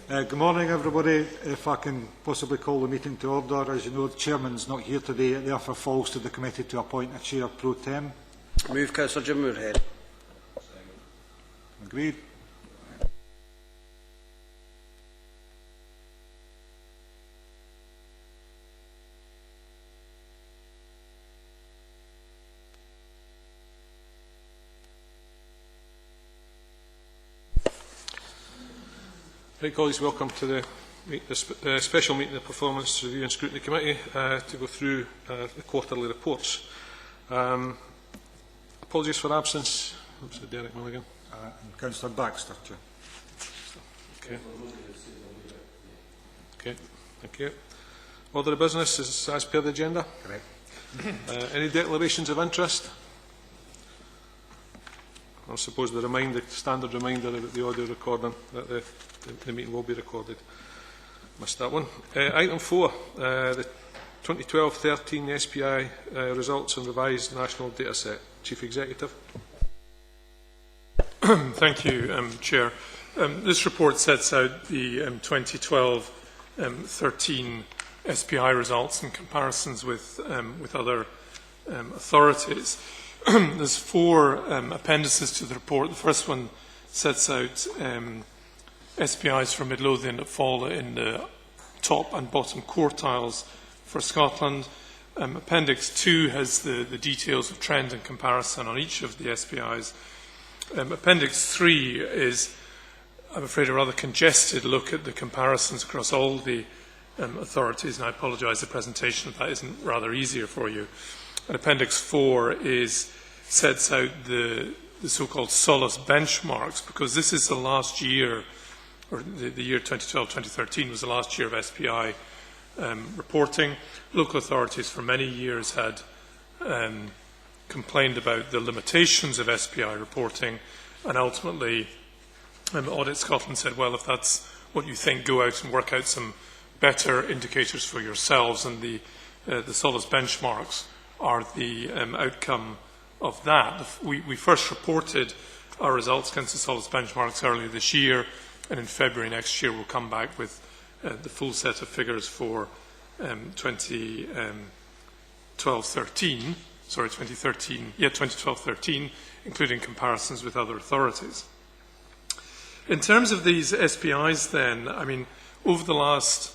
Good morning, everybody. If I can possibly call the meeting to order. As you know, the Chairman's not here today. It therefore falls to the committee to appoint a Chair pro tem. Move Councillor Jim Moorhead. Agreed. Right, colleagues, welcome to the special meeting of the Performance Review and Scrutiny Committee to go through the quarterly reports. Apologies for absence. Oops, Derek Mulligan. And Councillor Baxter, Chair. Okay. Okay, thank you. Order of business is as per the agenda. Correct. Any declarations of interest? I suppose the standard reminder about the audio recording that the meeting will be recorded. Missed that one. Item 4, the 2012-13 SPI results and revised national data set. Chief Executive. Thank you, Chair. This report sets out the 2012-13 SPI results and comparisons with other authorities. There's 4 appendices to the report. The first one sets out SPIs for Midlothian that fall in the top and bottom quartiles for Scotland. Appendix 2 has the details of trend and comparison on each of the SPIs. Appendix 3 is, I'm afraid, a rather congested look at the comparisons across all the authorities, and I apologise the presentation of that isn't rather easier for you. And Appendix 4 sets out the so-called solace benchmarks, because this is the last year, or the year 2012-2013 was the last year of SPI reporting. Local authorities for many years had complained about the limitations of SPI reporting, and ultimately Audit Scotland said, well, if that's what you think, go out and work out some better indicators for yourselves, and the solace benchmarks are the outcome of that. We first reported our results against the solace benchmarks earlier this year, and in February next year we'll come back with the full set of figures for 2012-13, including comparisons with other authorities. In terms of these SPIs then, I mean, over the last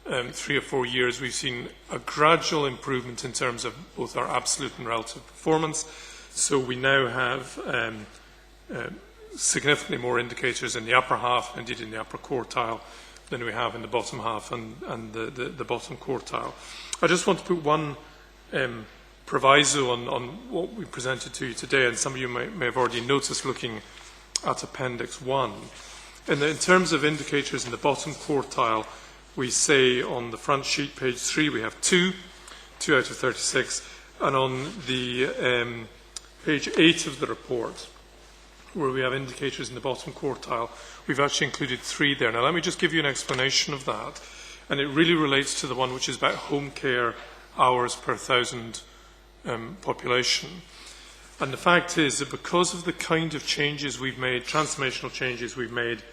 3 or 4 years, we've seen a gradual improvement in terms of both our absolute and relative performance. So we now have significantly more indicators in the upper half, indeed in the upper quartile, than we have in the bottom half and the bottom quartile. I just want to put one proviso on what we presented to you today, and some of you may have already noticed looking at Appendix 1. In terms of indicators in the bottom quartile, we say on the front sheet, page 3, we have 2 out of 36, and on the page 8 of the report, where we have indicators in the bottom quartile, we've actually included 3 there. Now, let me just give you an explanation of that, and it really relates to the one which is about home care hours per 1,000 population. And the fact is that because of the kind of changes we've made, transformational changes we've made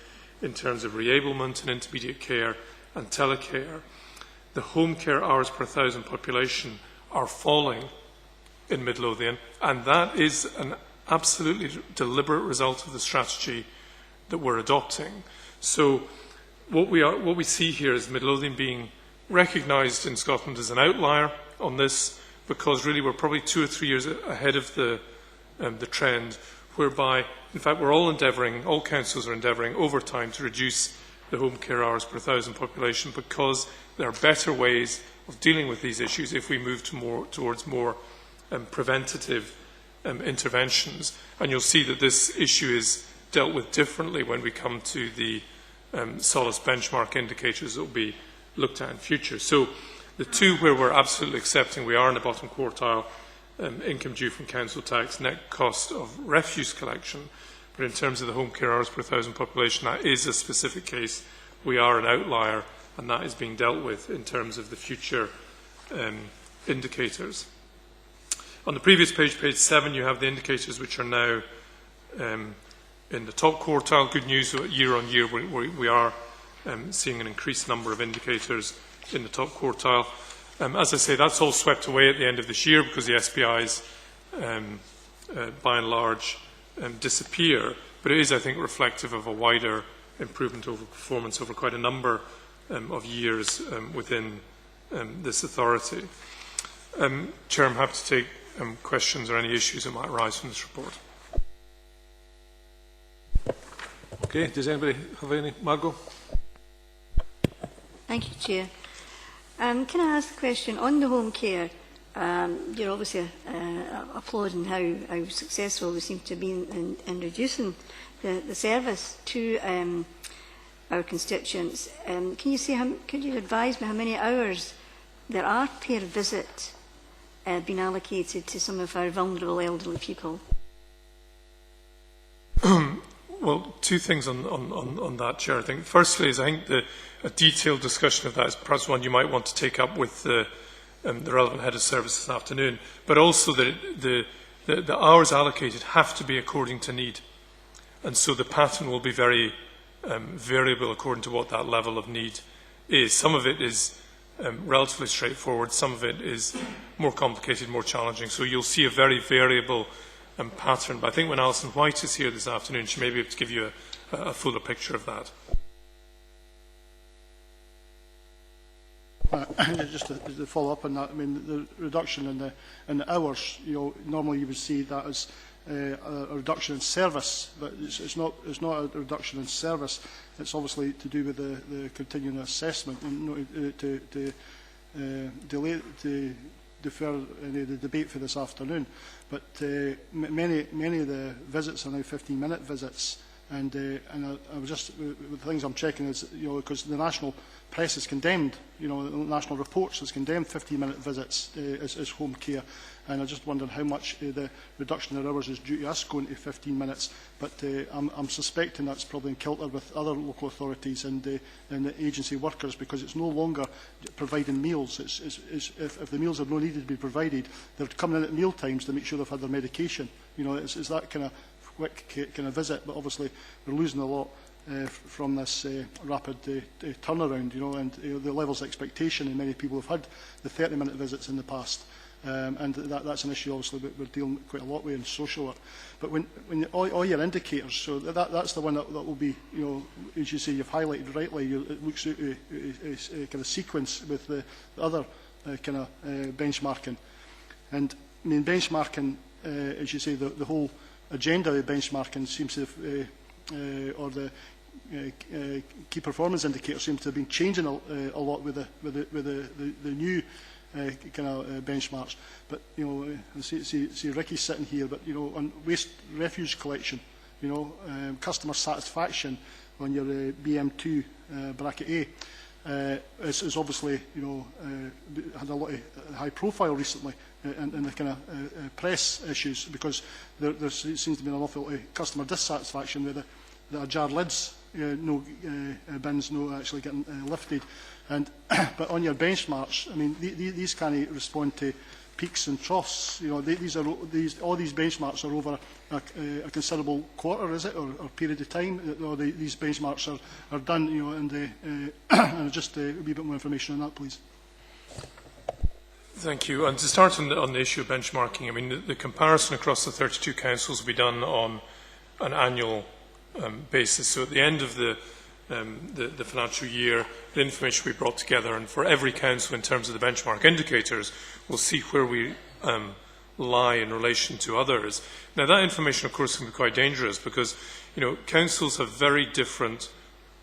in terms of reablement and intermediate care and telecare, the home care hours per 1,000 population are falling in Midlothian, and that is an absolutely deliberate result of the strategy that we're adopting. So what we see here is Midlothian being recognised in Scotland as an outlier on this, because really we're probably 2 or 3 years ahead of the trend, whereby, in fact, we're all councils are endeavouring over time to reduce the home care hours per 1,000 population, because there are better ways of dealing with these issues if we move towards more preventative interventions. And you'll see that this issue is dealt with differently when we come to the solace benchmark indicators that will be looked at in future. So the 2 where we're absolutely accepting we are in the bottom quartile, income due from council tax, net cost of refuse collection, but in terms of the home care hours per 1,000 population, that is a specific case. We are an outlier, and that is being dealt with in terms of the future indicators. On the previous page, page 7, you have the indicators which are now in the top quartile. Good news, year on year we are seeing an increased number of indicators in the top quartile. As I say, that's all swept away at the end of this year because the SPIs, by and large, disappear. But it is, I think, reflective of a wider improvement over performance over quite a number of years within this authority. Chair, I'm happy to take questions or any issues that might arise from this report. Okay, does anybody have any? Margot? Thank you, Chair. Can I ask a question on the home care? You're obviously applauding how successful we seem to be in reducing the service to our constituents. Can you say, could you advise me how many hours there are per visit being allocated to some of our vulnerable elderly people? Well, two things on that, Chair. I think firstly is I think a detailed discussion of that is perhaps one you might want to take up with the relevant head of service this afternoon. But also the hours allocated have to be according to need, and so the pattern will be very variable according to what that level of need is. Some of it is relatively straightforward. Some of it is more complicated, more challenging. So you'll see a very variable pattern. But I think when Alison White is here this afternoon, she may be able to give you a fuller picture of that. Just to follow up on that, I mean, the reduction in the hours, normally you would see that as a reduction in service, but it's not a reduction in service. It's obviously to do with the continuing assessment and to defer the debate for this afternoon. But many of the visits are now 15-minute visits, and I was just the things I'm checking is because the national press has condemned, the national reports has condemned 15-minute visits as home care, and I just wondered how much the reduction in hours is due to us going to 15 minutes. But I'm suspecting that's probably in kilter with other local authorities and the agency workers, because it's no longer providing meals. If the meals are no needed to be provided, they're coming in at meal times to make sure they've had their medication. It's that kind of quick kind of visit, but obviously we're losing a lot from this rapid turnaround, and the levels of expectation, and many people have had the 30-minute visits in the past, and that's an issue obviously we're dealing quite a lot with in social work. But when all your indicators, so that's the one that will be, as you say, you've highlighted rightly, it looks at a kind of sequence with the other kind of benchmarking. And I mean, benchmarking, as you say, the whole agenda of benchmarking seems to have, or the key performance indicators seem to have been changing a lot with the new kind of benchmarks. But I see Ricky's sitting here, but on waste refuse collection, customer satisfaction on your BM2 bracket A is obviously had a lot of high profile recently in the kind of press issues, because there seems to be an awful lot of customer dissatisfaction with the jar lids, no bins, no actually getting lifted. And but on your benchmarks, I mean, these can't respond to peaks and troughs. All these benchmarks are over a considerable quarter, is it, or period of time? These benchmarks are done, and just a wee bit more information on that, please. Thank you. And to start on the issue of benchmarking, I mean, the comparison across the 32 councils will be done on an annual basis. So at the end of the financial year, the information will be brought together, and for every council in terms of the benchmark indicators, we'll see where we lie in relation to others. Now, that information, of course, can be quite dangerous because, councils have very different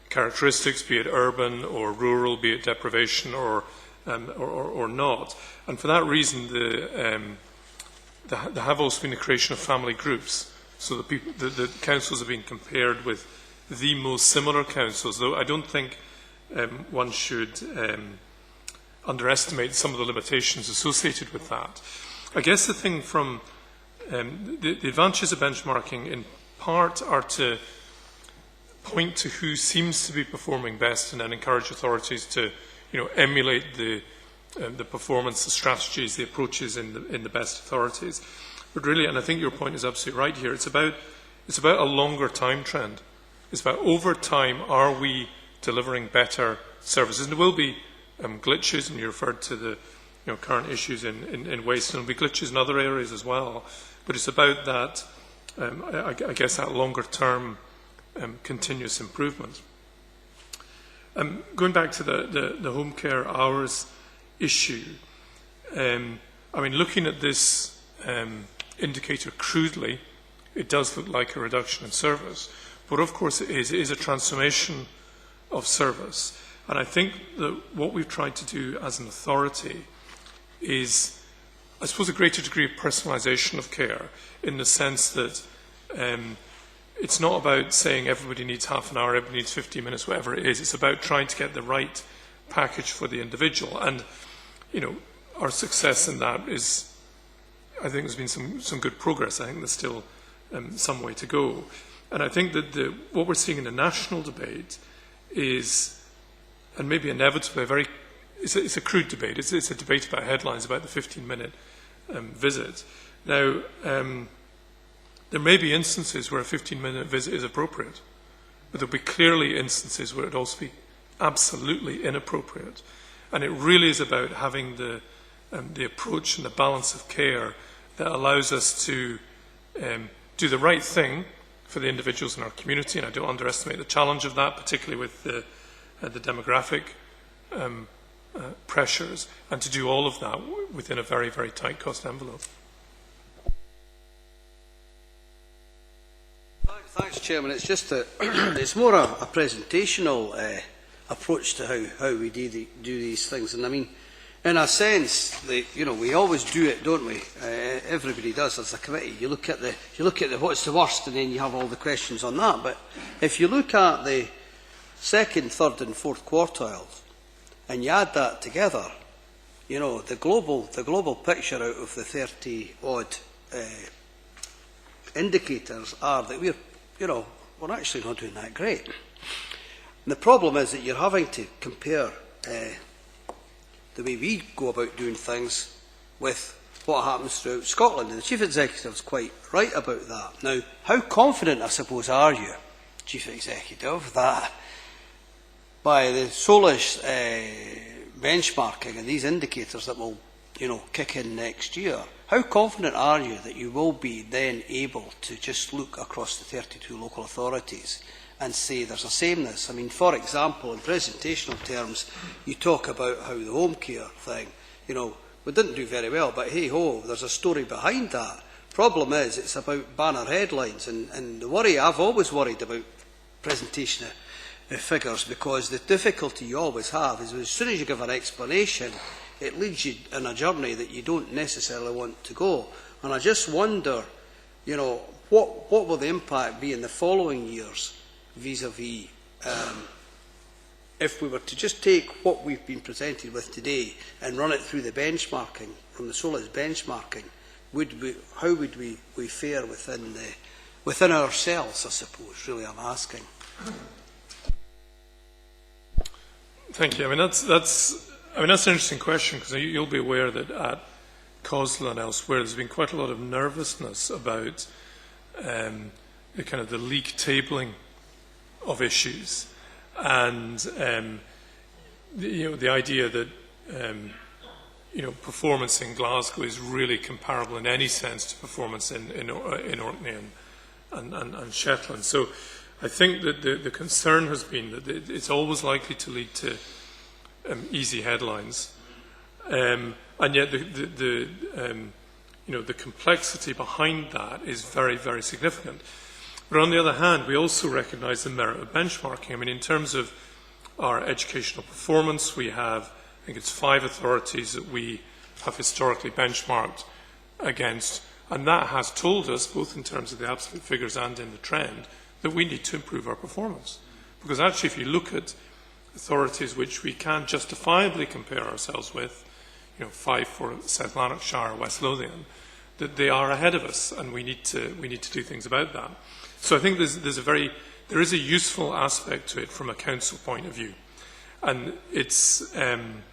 characteristics, be it urban or rural, be it deprivation or not. And for that reason, there have also been the creation of family groups. So the councils have been compared with the most similar councils, though I don't think one should underestimate some of the limitations associated with that. I guess the thing from the advantages of benchmarking in part are to point to who seems to be performing best and then encourage authorities to emulate the performance, the strategies, the approaches in the best authorities. But really, and I think your point is absolutely right here, it's about a longer time trend. It's about over time, are we delivering better services. And there will be glitches, and you referred to the current issues in waste, and there will be glitches in other areas as well. But it's about that, I guess, that longer term continuous improvement. Going back to the home care hours issue, I mean, looking at this indicator crudely, it does look like a reduction in service. But of course it is a transformation of service. And I think that what we've tried to do as an authority is, I suppose, a greater degree of personalisation of care, in the sense that it's not about saying everybody needs half an hour, everybody needs 15 minutes, whatever it is. It's about trying to get the right package for the individual. And, our success in that is, I think there's been some good progress. I think there's still some way to go. And I think that what we're seeing in the national debate is, and maybe inevitably, it's a crude debate. It's a debate about headlines, about the 15-minute visit. Now, there may be instances where a 15-minute visit is appropriate, but there'll be clearly instances where it will also be absolutely inappropriate. And it really is about having the approach and the balance of care that allows us to do the right thing for the individuals in our community. And I don't underestimate the challenge of that, particularly with the demographic pressures, and to do all of that within a very, very tight cost envelope. Thanks, Chairman. It's just it's more a presentational approach to how we do these things. And I mean, in a sense, we always do it, don't we? Everybody does as a committee. You look at the what's the worst, and then you have all the questions on that. But if you look at the second, third, and fourth quartiles, and you add that together, the global picture out of the 30 odd indicators are that we're actually not doing that great. And the problem is that you're having to compare the way we go about doing things with what happens throughout Scotland. And the Chief Executive is quite right about that. Now, how confident, I suppose, are you, Chief Executive, that by the Solish benchmarking and these indicators that will kick in next year, how confident are you that you will be then able to just look across the 32 local authorities and say there's a sameness? I mean, for example, in presentational terms, you talk about how the home care thing, we didn't do very well, but hey-ho, there's a story behind that. Problem is, it's about banner headlines, and the worry, I've always worried about presentation figures, because the difficulty you always have is as soon as you give an explanation, it leads you on a journey that you don't necessarily want to go. And I just wonder, what will the impact be in the following years vis-a-vis if we were to just take what we've been presented with today and run it through the benchmarking, from the Solus benchmarking, how would we fare within ourselves, I suppose, really I'm asking. Thank you. I mean, that's an interesting question, because you'll be aware that at COSLA and elsewhere there's been quite a lot of nervousness about the kind of the league tabling of issues, and the idea that performance in Glasgow is really comparable in any sense to performance in Orkney and Shetland. So I think that the concern has been that it's always likely to lead to easy headlines, and yet the complexity behind that is very, very significant. But on the other hand, we also recognise the merit of benchmarking. I mean, in terms of our educational performance, we have, I think it's 5 authorities that we have historically benchmarked against, and that has told us, both in terms of the absolute figures and in the trend, that we need to improve our performance. Because actually, if you look at authorities which we can justifiably compare ourselves with, 5 for South Lanarkshire, West Lothian, that they are ahead of us, and we need to do things about that. So I think there is a useful aspect to it from a council point of view, and it's and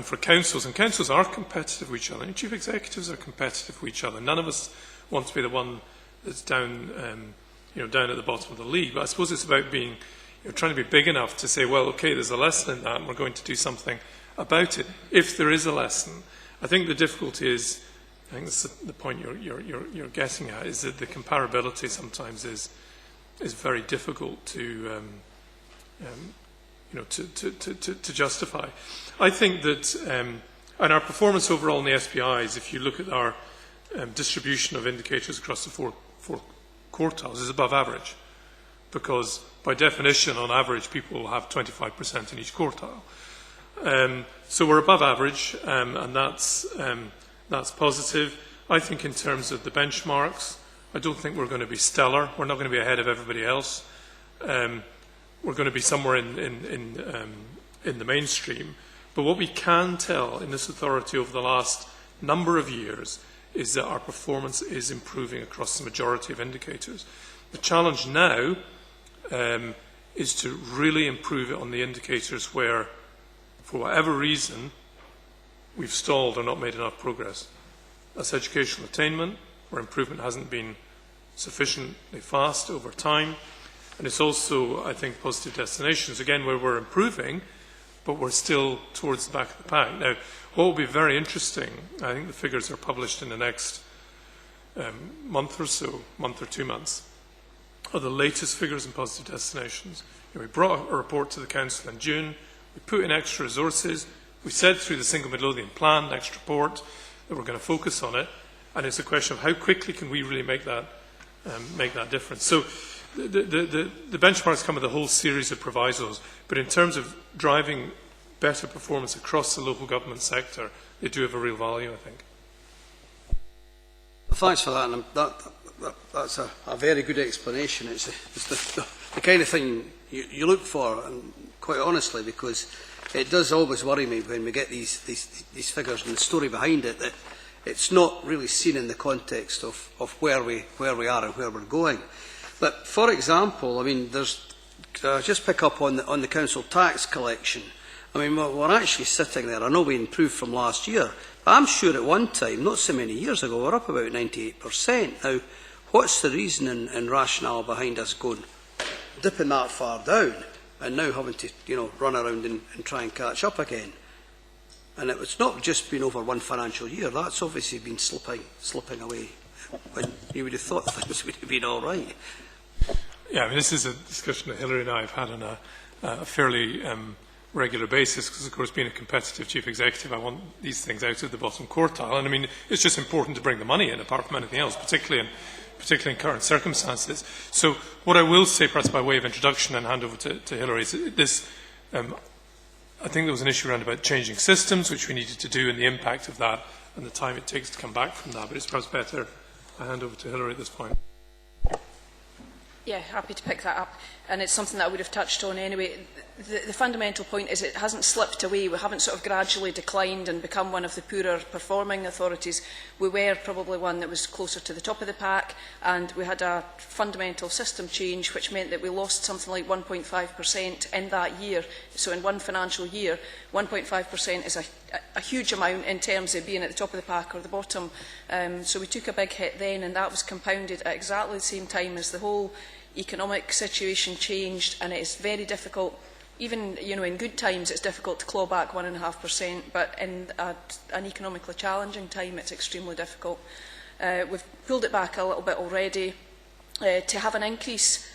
for councils, and councils are competitive with each other, and chief executives are competitive with each other. None of us want to be the one that's down at the bottom of the league. But I suppose it's about being You're trying to be big enough to say, well, okay, there's a lesson in that, and we're going to do something about it, if there is a lesson. I think the difficulty is, I think that's the point you're getting at, is that the comparability sometimes is very difficult to justify. I think that, and our performance overall in the SPIs, if you look at our distribution of indicators across the four quartiles, is above average, because by definition, on average, people will have 25% in each quartile. So we're above average, and that's positive. I think in terms of the benchmarks, I don't think we're going to be stellar. We're not going to be ahead of everybody else. We're going to be somewhere in the mainstream. But what we can tell in this authority over the last number of years is that our performance is improving across the majority of indicators. The challenge now is to really improve it on the indicators where, for whatever reason, we've stalled or not made enough progress. That's educational attainment, where improvement hasn't been sufficiently fast over time. And it's also, I think, positive destinations, again, where we're improving, but we're still towards the back of the pack. Now, what will be very interesting, I think the figures are published in the next month or so, month or 2 months, are the latest figures in positive destinations. We brought a report to the Council in June, we put in extra resources, we said through the Single Midlothian Plan, next report, that we're going to focus on it, and it's a question of how quickly can we really make that difference. So the benchmarks come with a whole series of provisos, but in terms of driving better performance across the local government sector, they do have a real value, I think. Thanks for that, and that's a very good explanation. It's the kind of thing you look for, and quite honestly, because it does always worry me when we get these figures and the story behind it, that it's not really seen in the context of where we are and where we're going. But for example, I mean, just pick up on the council tax collection. I mean, we're actually sitting there. I know we improved from last year, but I'm sure at one time, not so many years ago, we're up about 98%. Now, what's the reason and rationale behind us dipping that far down and now having to, run around and try and catch up again? And it's not just been over one financial year. That's obviously been slipping away when you would have thought things would have been all right. Yeah, I mean, this is a discussion that Hilary and I have had on a fairly regular basis, because, of course, being a competitive chief executive, I want these things out of the bottom quartile. And, I mean, it's just important to bring the money in, apart from anything else, particularly in current circumstances. So what I will say, perhaps by way of introduction and hand over to Hilary, is this, I think there was an issue around about changing systems, which we needed to do, and the impact of that and the time it takes to come back from that. But it's perhaps better I hand over to Hilary at this point. Yeah, happy to pick that up. And it's something that I would have touched on anyway. The fundamental point is it hasn't slipped away. We haven't sort of gradually declined and become one of the poorer performing authorities. We were probably one that was closer to the top of the pack, and we had a fundamental system change which meant that we lost something like 1.5% in that year. So in one financial year, 1.5% is a huge amount in terms of being at the top of the pack or the bottom. So we took a big hit then, and that was compounded at exactly the same time as the whole economic situation changed, and it is very difficult. Even in good times, it's difficult to claw back 1.5%, but in an economically challenging time, it's extremely difficult. We've pulled it back a little bit already. To have an increase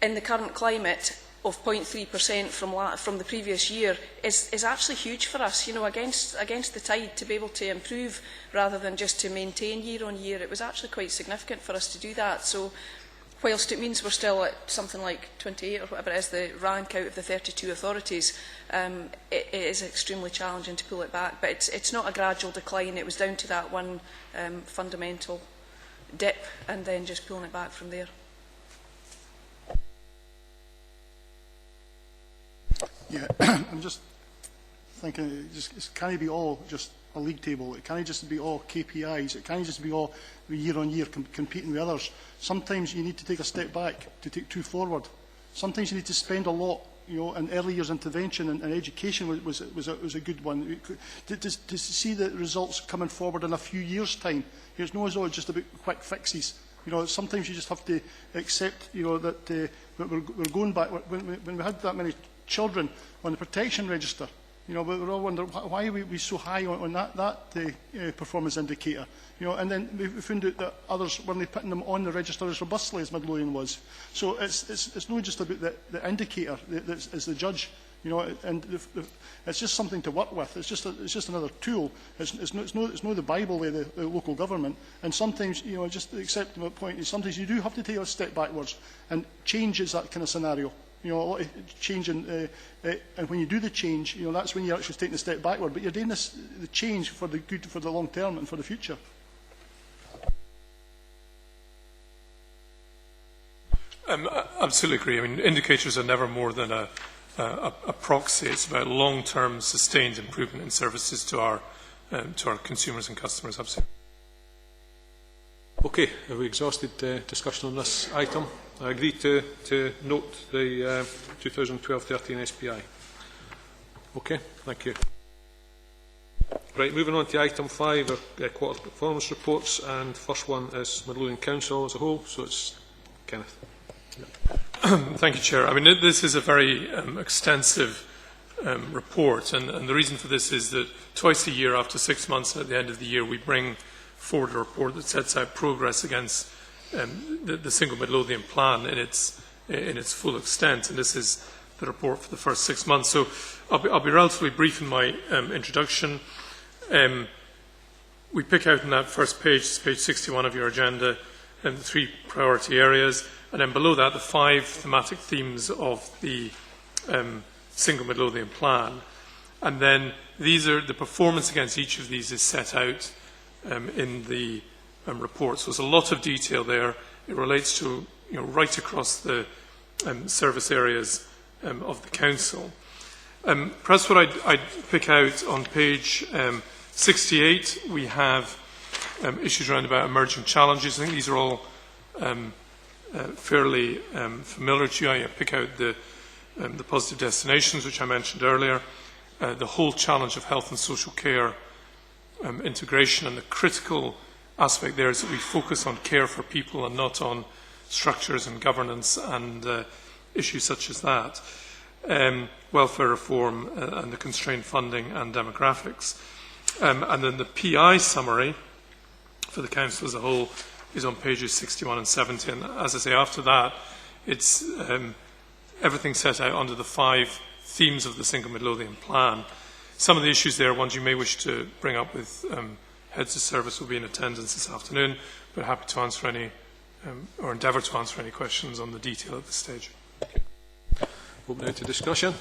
in the current climate of 0.3% from the previous year is actually huge for us. Against the tide, to be able to improve rather than just to maintain year on year, it was actually quite significant for us to do that. So, whilst it means we're still at something like 28 or whatever it is, the rank out of the 32 authorities, it is extremely challenging to pull it back. But it's not a gradual decline. It was down to that one fundamental dip and then just pulling it back from there. Yeah, I'm just thinking, it can't be all just a league table. It can't just be all KPIs. It can't just be all year on year competing with others. Sometimes you need to take a step back to take two forward. Sometimes you need to spend a lot, in early years intervention, and education was a good one. To see the results coming forward in a few years' time. It's not as though it's just about quick fixes. You know, sometimes you just have to accept, you know, that we're going back. When we had that many children on the protection register, you know, we were all wondering why are we so high on that performance indicator. You know, and then we found out that others weren't putting them on the register as robustly as Midlothian was. So it's not just about the indicator as the judge. You know, and it's just something to work with. It's just another tool. It's not the Bible of the local government. And sometimes, you know, just accept my point is sometimes you do have to take a step backwards, and change is that kind of scenario. You know, a lot of change, and when you do the change, you know, that's when you're actually taking a step backward. But you're doing the change for the good, for the long term, and for the future. I absolutely agree. I mean, indicators are never more than a proxy. It's about long-term, sustained improvement in services to our consumers and customers. Absolutely. Okay, have we exhausted discussion on this item? I agree to note the 2012-13 SPI. Okay, thank you. Right, moving on to item 5, quarterly performance reports, and first one is Midlothian Council as a whole, so it's Kenneth. Thank you, Chair. I mean, this is a very extensive report, and the reason for this is that twice a year, after 6 months and at the end of the year, we bring forward a report that sets out progress against the single Midlothian plan in its full extent, and this is the report for the first 6 months. So I'll be relatively brief in my introduction. We pick out in that first page, page 61 of your agenda, the 3 priority areas, and then below that the 5 thematic themes of the single Midlothian plan. And then these are the performance against each of these is set out in the report. So there's a lot of detail there. It relates to, you know, right across the service areas of the council. Perhaps what I'd pick out on page 68, we have issues around about emerging challenges. I think these are all fairly familiar to you. I pick out the positive destinations, which I mentioned earlier, the whole challenge of health and social care integration, and the critical aspect there is that we focus on care for people and not on structures and governance and issues such as that. Welfare reform and the constrained funding and demographics. And then the PI summary for the Council as a whole is on pages 61 and 70. And as I say, after that, it's everything set out under the 5 themes of the single Midlothian plan. Some of the issues there, ones you may wish to bring up with heads of service, will be in attendance this afternoon, but happy to answer any, or endeavour to answer any questions on the detail at this stage. Open now to discussion.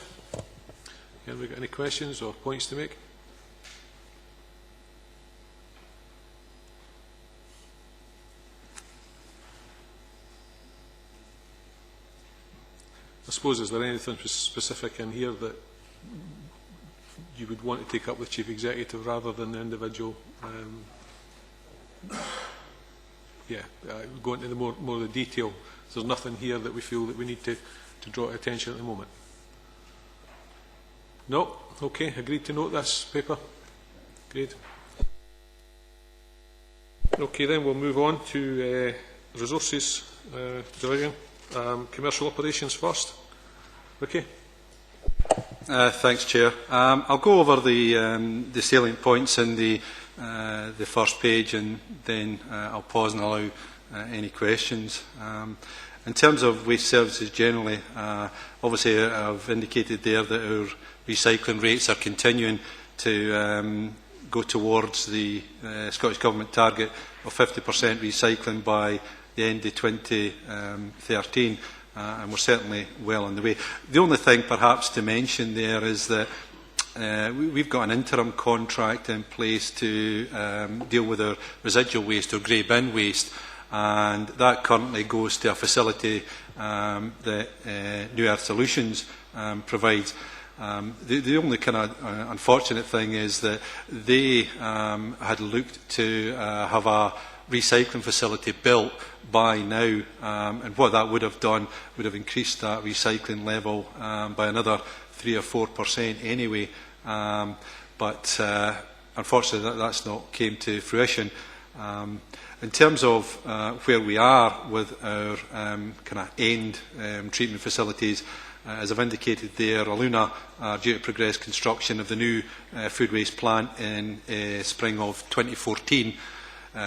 Have we got any questions or points to make? I suppose, is there anything specific in here that you would want to take up with Chief Executive rather than the individual? Go into the more of the detail. So there's nothing here that we feel that we need to draw attention at the moment. No? Okay, agreed to note this paper. Great. Okay, then we'll move on to resources division. Commercial operations first. Ricky. Thanks, Chair. I'll go over the salient points in the first page, and then I'll pause and allow any questions. In terms of waste services generally, obviously I've indicated there that our recycling rates are continuing to go towards the Scottish Government target of 50% recycling by the end of 2013, and we're certainly well on the way. The only thing perhaps to mention there is that we've got an interim contract in place to deal with our residual waste or grey bin waste, and that currently goes to a facility that New Earth Solutions provides. The only kind of unfortunate thing is that they had looked to have a recycling facility built by now, and what that would have done would have increased that recycling level by another 3 or 4% anyway, but unfortunately that's not came to fruition. In terms of where we are with our kind of end treatment facilities, as I've indicated there, Aluna are due to progress construction of the new food waste plant in spring of 2014.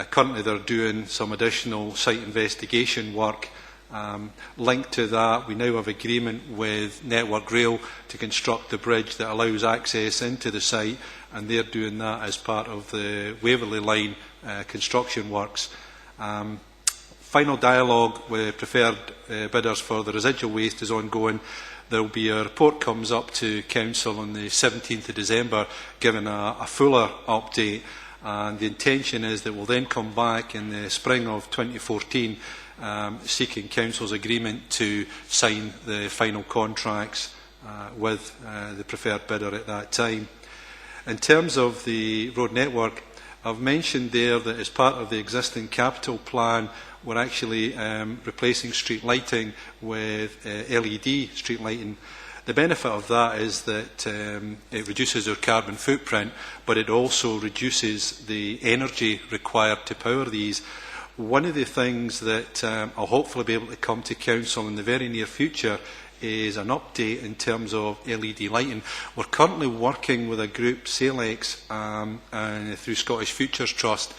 Currently they're doing some additional site investigation work. Linked to that, we now have agreement with Network Rail to construct the bridge that allows access into the site, and they're doing that as part of the Waverley Line construction works. Final dialogue with preferred bidders for the residual waste is ongoing. There will be a report comes up to Council on the 17th of December giving a fuller update, and the intention is that we'll then come back in the spring of 2014 seeking Council's agreement to sign the final contracts with the preferred bidder at that time. In terms of the road network, I've mentioned there that as part of the existing capital plan, we're actually replacing street lighting with LED street lighting. The benefit of that is that it reduces our carbon footprint, but it also reduces the energy required to power these. One of the things that I'll hopefully be able to come to Council in the very near future is an update in terms of LED lighting. We're currently working with a group, Salex, and through Scottish Futures Trust.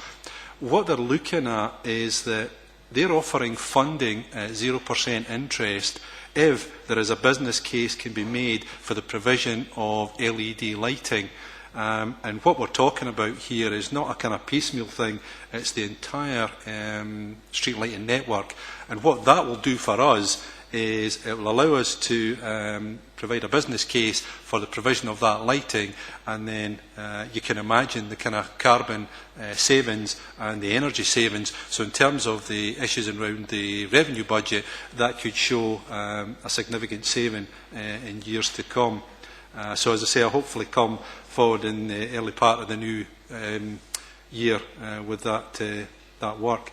What they're looking at is that they're offering funding at 0% interest if there is a business case can be made for the provision of LED lighting. And what we're talking about here is not a kind of piecemeal thing, it's the entire street lighting network. And what that will do for us is it will allow us to provide a business case for the provision of that lighting, and then you can imagine the kind of carbon savings and the energy savings. So in terms of the issues around the revenue budget, that could show a significant saving in years to come. So as I say, I'll hopefully come forward in the early part of the new year with that work.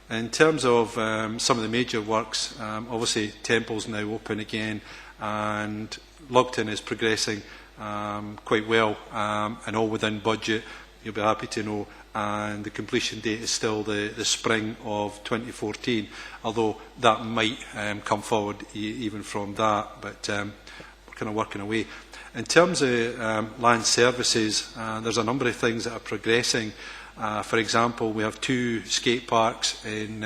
In terms of some of the major works, obviously Temple's now open again, and Lugton is progressing quite well and all within budget, you'll be happy to know, and the completion date is still the spring of 2014, although that might come forward even from that, but we're kind of working away. In terms of land services, there's a number of things that are progressing. For example, we have 2 skate parks in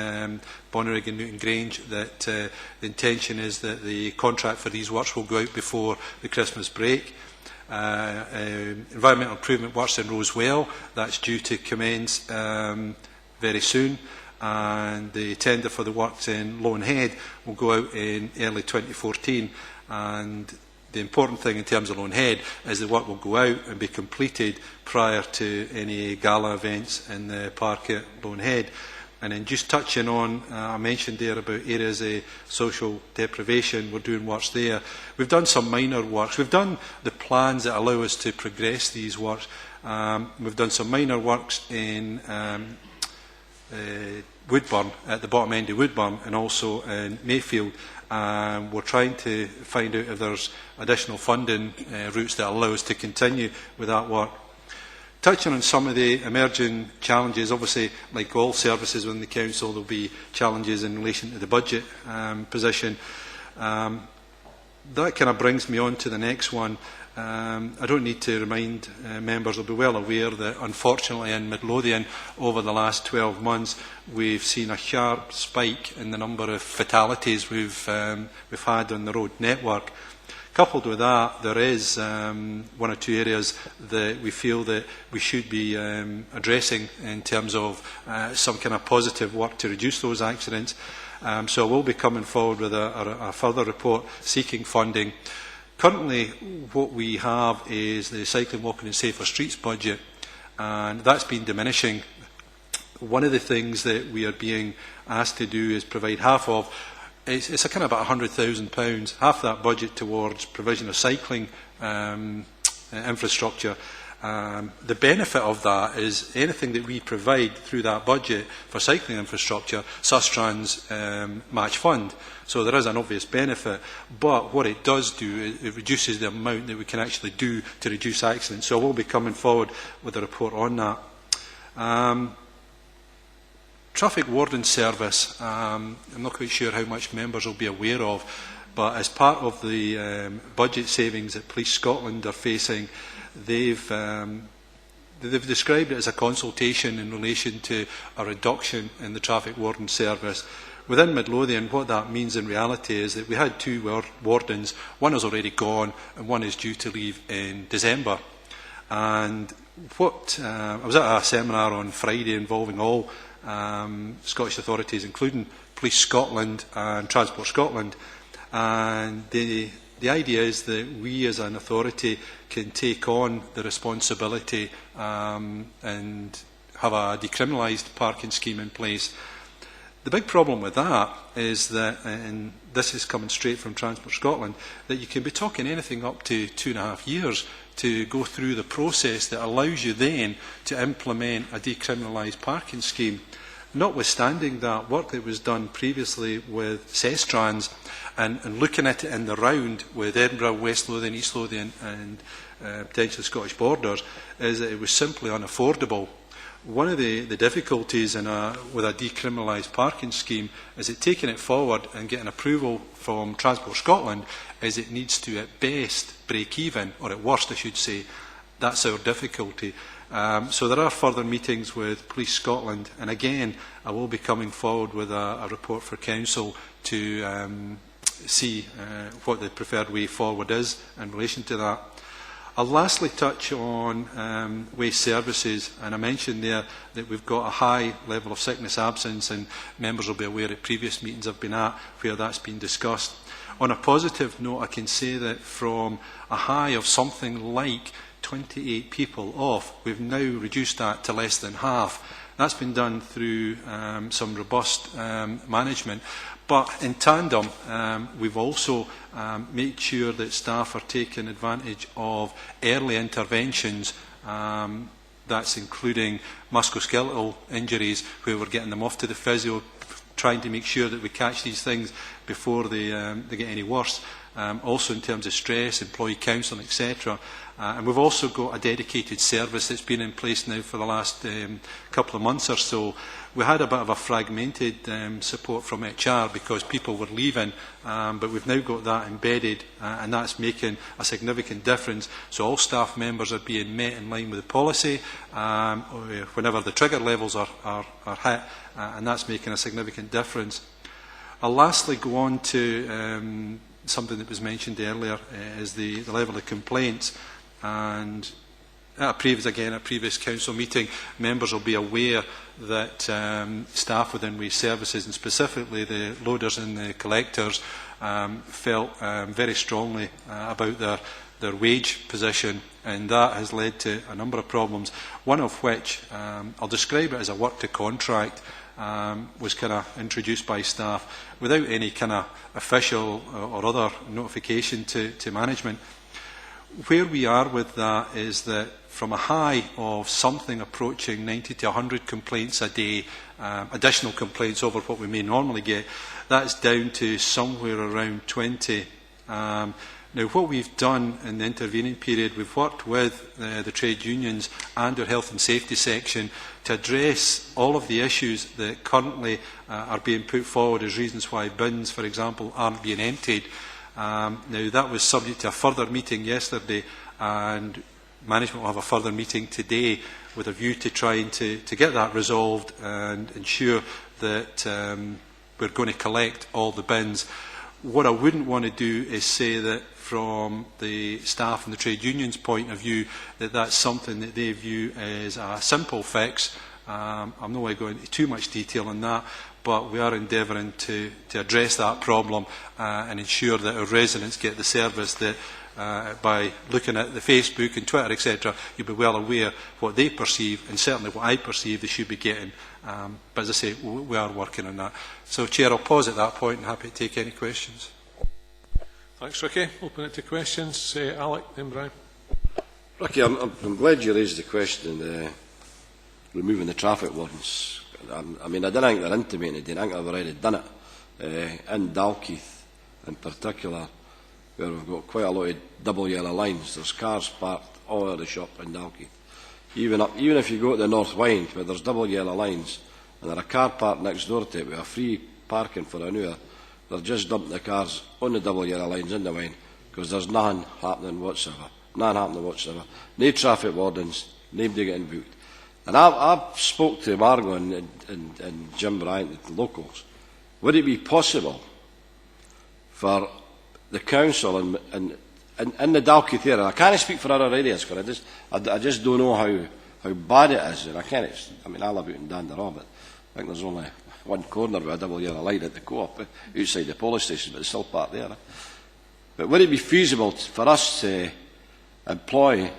Bonnyrigg and Newton Grange that the intention is that the contract for these works will go out before the Christmas break. Environmental improvement works in Rosewell, that's due to commence very soon, and the tender for the works in Loanhead will go out in early 2014, and the important thing in terms of Loanhead is the work will go out and be completed prior to any gala events in the park at Loanhead. And then just touching on, I mentioned there about areas of social deprivation, we're doing works there. We've done some minor works. We've done the plans that allow us to progress these works. We've done some minor works in Woodburn, at the bottom end of Woodburn, and also in Mayfield. We're trying to find out if there's additional funding routes that allow us to continue with that work. Touching on some of the emerging challenges, obviously, like all services within the Council, there will be challenges in relation to the budget position. That kind of brings me on to the next one. I don't need to remind members, will be well aware that unfortunately in Midlothian over the last 12 months we've seen a sharp spike in the number of fatalities we've had on the road network. Coupled with that, there is 1 or 2 areas that we feel that we should be addressing in terms of some kind of positive work to reduce those accidents. So I will be coming forward with a further report seeking funding. Currently, what we have is the Cycling, Walking and Safer Streets budget, and that's been diminishing. One of the things that we are being asked to do is provide half of, it's a kind of about £100,000, half that budget towards provision of cycling infrastructure. The benefit of that is anything that we provide through that budget for cycling infrastructure, Sustrans match fund. So there is an obvious benefit, but what it does do is it reduces the amount that we can actually do to reduce accidents. So I will be coming forward with a report on that. Traffic Warden Service, I'm not quite sure how much members will be aware of, but as part of the budget savings that Police Scotland are facing, they've described it as a consultation in relation to a reduction in the Traffic Warden Service. Within Midlothian, what that means in reality is that we had two wardens. One is already gone and one is due to leave in December. And I was at a seminar on Friday involving all Scottish authorities, including Police Scotland and Transport Scotland. And the idea is that we as an authority can take on the responsibility and have a decriminalised parking scheme in place. The big problem with that is that, and this is coming straight from Transport Scotland, that you can be talking anything up to 2.5 years to go through the process that allows you then to implement a decriminalised parking scheme. Notwithstanding that work that was done previously with Sestrans and looking at it in the round with Edinburgh, West Lothian, East Lothian and potentially Scottish borders, is that it was simply unaffordable. One of the difficulties with a decriminalised parking scheme is that taking it forward and getting approval from Transport Scotland is it needs to at best break even, or at worst I should say. That's our difficulty. So there are further meetings with Police Scotland, and again I will be coming forward with a report for Council to see what the preferred way forward is in relation to that. I'll lastly touch on waste services, and I mentioned there that we've got a high level of sickness absence, and members will be aware at previous meetings I've been at where that's been discussed. On a positive note, I can say that from a high of something like 28 people off, we've now reduced that to less than half. That's been done through some robust management. But in tandem, we've also made sure that staff are taking advantage of early interventions. That's including musculoskeletal injuries, where we're getting them off to the physio, trying to make sure that we catch these things before they get any worse. Also in terms of stress, employee counselling, etc. And we've also got a dedicated service that's been in place now for the last couple of months or so. We had a bit of a fragmented support from HR because people were leaving, but we've now got that embedded and that's making a significant difference. So all staff members are being met in line with the policy whenever the trigger levels are hit, and that's making a significant difference. I'll lastly go on to something that was mentioned earlier, is the level of complaints. And at a previous council meeting, members will be aware that staff within waste services, and specifically the loaders and the collectors, felt very strongly about their wage position, and that has led to a number of problems, one of which, I'll describe it as a work to contract, was kind of introduced by staff without any kind of official or other notification to management. Where we are with that is that from a high of something approaching 90 to 100 complaints a day, additional complaints over what we may normally get, that's down to somewhere around 20. Now, what we've done in the intervening period, we've worked with the trade unions and our health and safety section to address all of the issues that currently are being put forward as reasons why bins, for example, aren't being emptied. Now, that was subject to a further meeting yesterday, and management will have a further meeting today with a view to trying to get that resolved and ensure that we're going to collect all the bins. What I wouldn't want to do is say that from the staff and the trade unions' point of view that that's something that they view as a simple fix. I'm not going to go into too much detail on that, but we are endeavouring to address that problem and ensure that our residents get the service that by looking at the Facebook and Twitter, etc., you'll be well aware what they perceive, and certainly what I perceive they should be getting. But as I say, we are working on that. So, Chair, I'll pause at that point and happy to take any questions. Thanks, Ricky. Open it to questions. Alec, then Brian. Ricky, I'm glad you raised the question removing the traffic wardens. I mean, I don't think they're intimating, I think they've already done it. In Dalkeith, in particular, where we've got quite a lot of double yellow lines. There's cars parked all over the shop in Dalkeith. Even if you go to the North Wynd, where there's double yellow lines, and there are a car park next door to it with a free parking for an hour, they're just dumping the cars on the double yellow lines in the Wine because there's nothing happening whatsoever. Nothing happening whatsoever. No traffic wardens, nobody getting booked. And I've spoke to Margot and Jim Bryant, the locals. Would it be possible for the council and the Dalkeith area, I can't speak for other areas because I just don't know how bad it is, and I can't. I mean, I live out in Danderah, but I think there's only one corner with a double yellow light at the co-op outside the police station, but it's still parked there. But would it be feasible for us to employ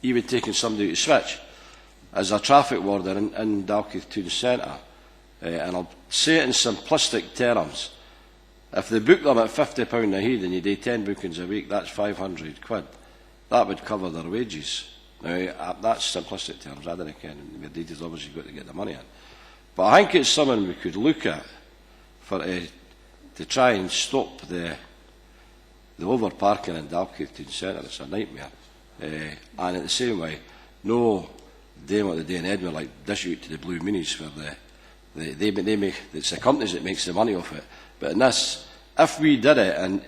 even taking somebody to Switch as a traffic warden in Dalkeith Town Centre? And I'll say it in simplistic terms. If they book them at £50 a head and you do 10 bookings a week, that's £500. That would cover their wages. Now, that's simplistic terms. I don't care. The details obviously got to get the money in. But I think it's something we could look at for to try and stop the over-parking in Dalkeith Town Centre. It's a nightmare. And in the same way, no doing what they do in Edinburgh, like dish out to the Blue Minis where they make, it's the companies that makes the money off it. But in this, if we did it and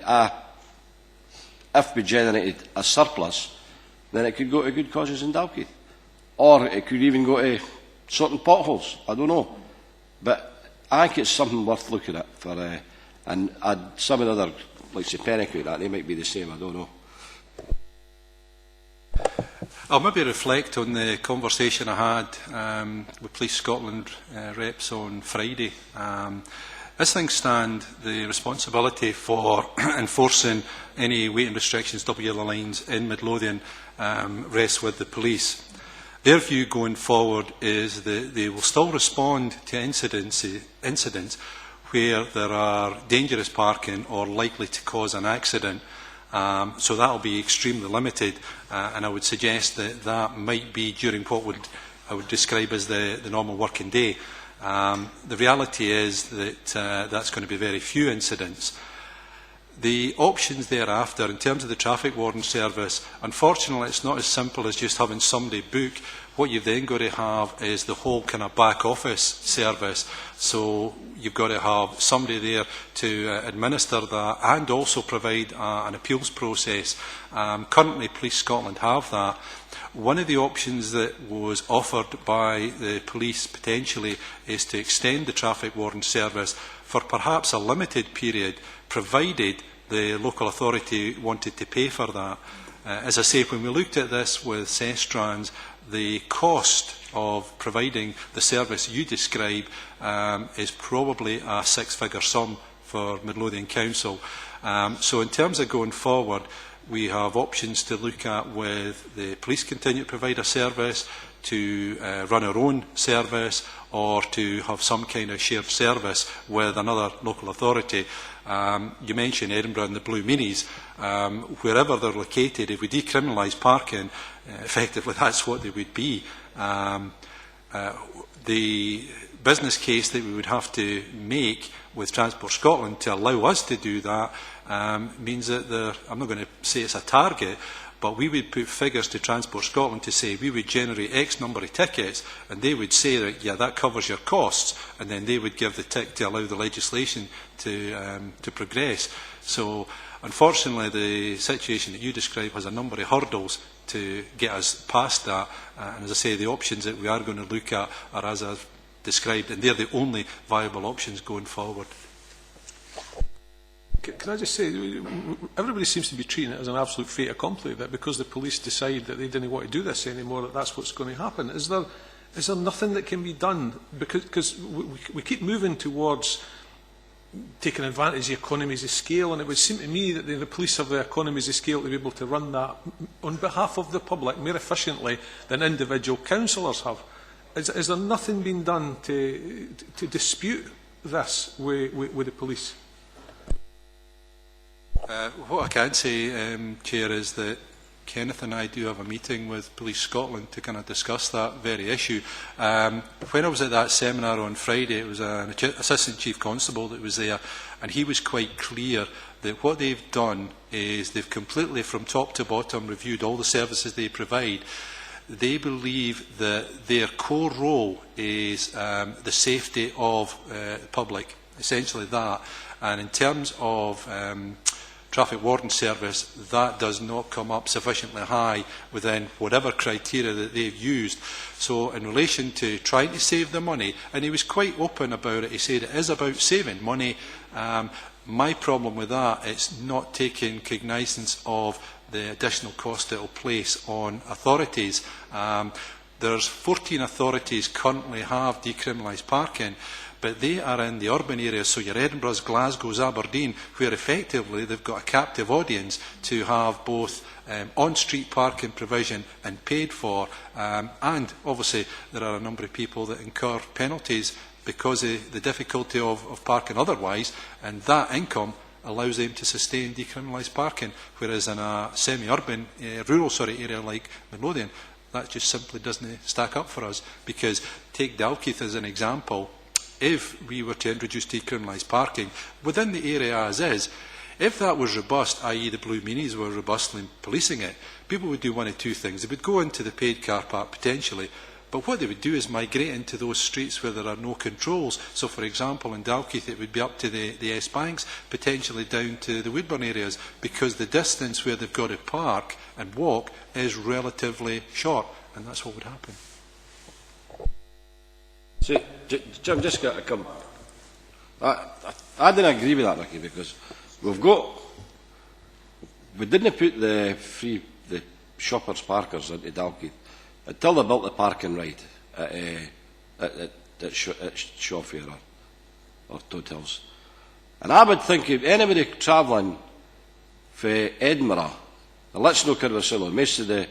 if we generated a surplus, then it could go to good causes in Dalkeith. Or it could even go to sorting potholes. I don't know. But I think it's something worth looking at. And some of the other, like say Pennycote, they might be the same. I don't know. I'll maybe reflect on the conversation I had with Police Scotland reps on Friday. As things stand, the responsibility for enforcing any waiting restrictions, double yellow lines in Midlothian rests with the police. Their view going forward is that they will still respond to incidents where there are dangerous parking or likely to cause an accident. So that will be extremely limited, and I would suggest that that might be during what I would describe as the normal working day. The reality is that that's going to be very few incidents. The options thereafter, in terms of the traffic warden service, unfortunately it's not as simple as just having somebody book. What you've then got to have is the whole kind of back office service. So you've got to have somebody there to administer that and also provide an appeals process. Currently Police Scotland have that. One of the options that was offered by the police potentially is to extend the traffic warden service for perhaps a limited period, provided the local authority wanted to pay for that. As I say, when we looked at this with Sestrans, the cost of providing the service you describe is probably a six-figure sum for Midlothian Council. So in terms of going forward, we have options to look at with the police continue to provide a service, to run our own service, or to have some kind of shared service with another local authority. You mentioned Edinburgh and the Blue Minis. Wherever they're located, if we decriminalise parking, effectively that's what they would be. The business case that we would have to make with Transport Scotland to allow us to do that means that I'm not going to say it's a target, but we would put figures to Transport Scotland to say we would generate X number of tickets, and they would say that, yeah, that covers your costs, and then they would give the tick to allow the legislation to progress. So, unfortunately, the situation that you describe has a number of hurdles to get us past that, and as I say, the options that we are going to look at are as I've described, and they're the only viable options going forward. Can I just say, everybody seems to be treating it as an absolute fait accompli, that because the police decide that they didn't want to do this anymore, that's what's going to happen. Is there nothing that can be done? Because we keep moving towards taking advantage of economies of scale, and it would seem to me that the police have the economies of scale to be able to run that on behalf of the public more efficiently than individual councillors have. Is there nothing being done to dispute this with the police? What I can say, Chair, is that Kenneth and I do have a meeting with Police Scotland to kind of discuss that very issue. When I was at that seminar on Friday, it was an Assistant Chief Constable that was there, and he was quite clear that what they've done is they've completely, from top to bottom, reviewed all the services they provide. they believe that their core role is the safety of the public, essentially that. And in terms of traffic warden service, that does not come up sufficiently high within whatever criteria that they've used. So in relation to trying to save the money, and he was quite open about it, he said it is about saving money. My problem with that, it's not taking cognizance of the additional cost it will place on authorities. There's 14 authorities currently have decriminalised parking, but they are in the urban areas, so your Edinburghs, Glasgow's, Aberdeen, where effectively they've got a captive audience to have both on-street parking provision and paid for, and obviously there are a number of people that incur penalties because of the difficulty of parking otherwise, and that income allows them to sustain decriminalised parking, whereas in a semi-urban, rural area like Midlothian, that just simply doesn't stack up for us. Because take Dalkeith as an example, if we were to introduce decriminalised parking within the area as is, if that was robust, i.e. the Blue Meanies were robustly policing it, people would do one of two things. They would go into the paid car park potentially, but what they would do is migrate into those streets where there are no controls. So for example in Dalkeith it would be up to the S-Banks, potentially down to the Woodburn areas, because the distance where they've got to park and walk is relatively short, and that's what would happen. See, Jim, just got to come. I didn't agree with that, Ricky, because we didn't put the shoppers parkers into Dalkeith until they built the parking right at Shawfair or Toad Hills. And I would think if anybody travelling from Edinburgh, and let's no Kirwasillo, most of the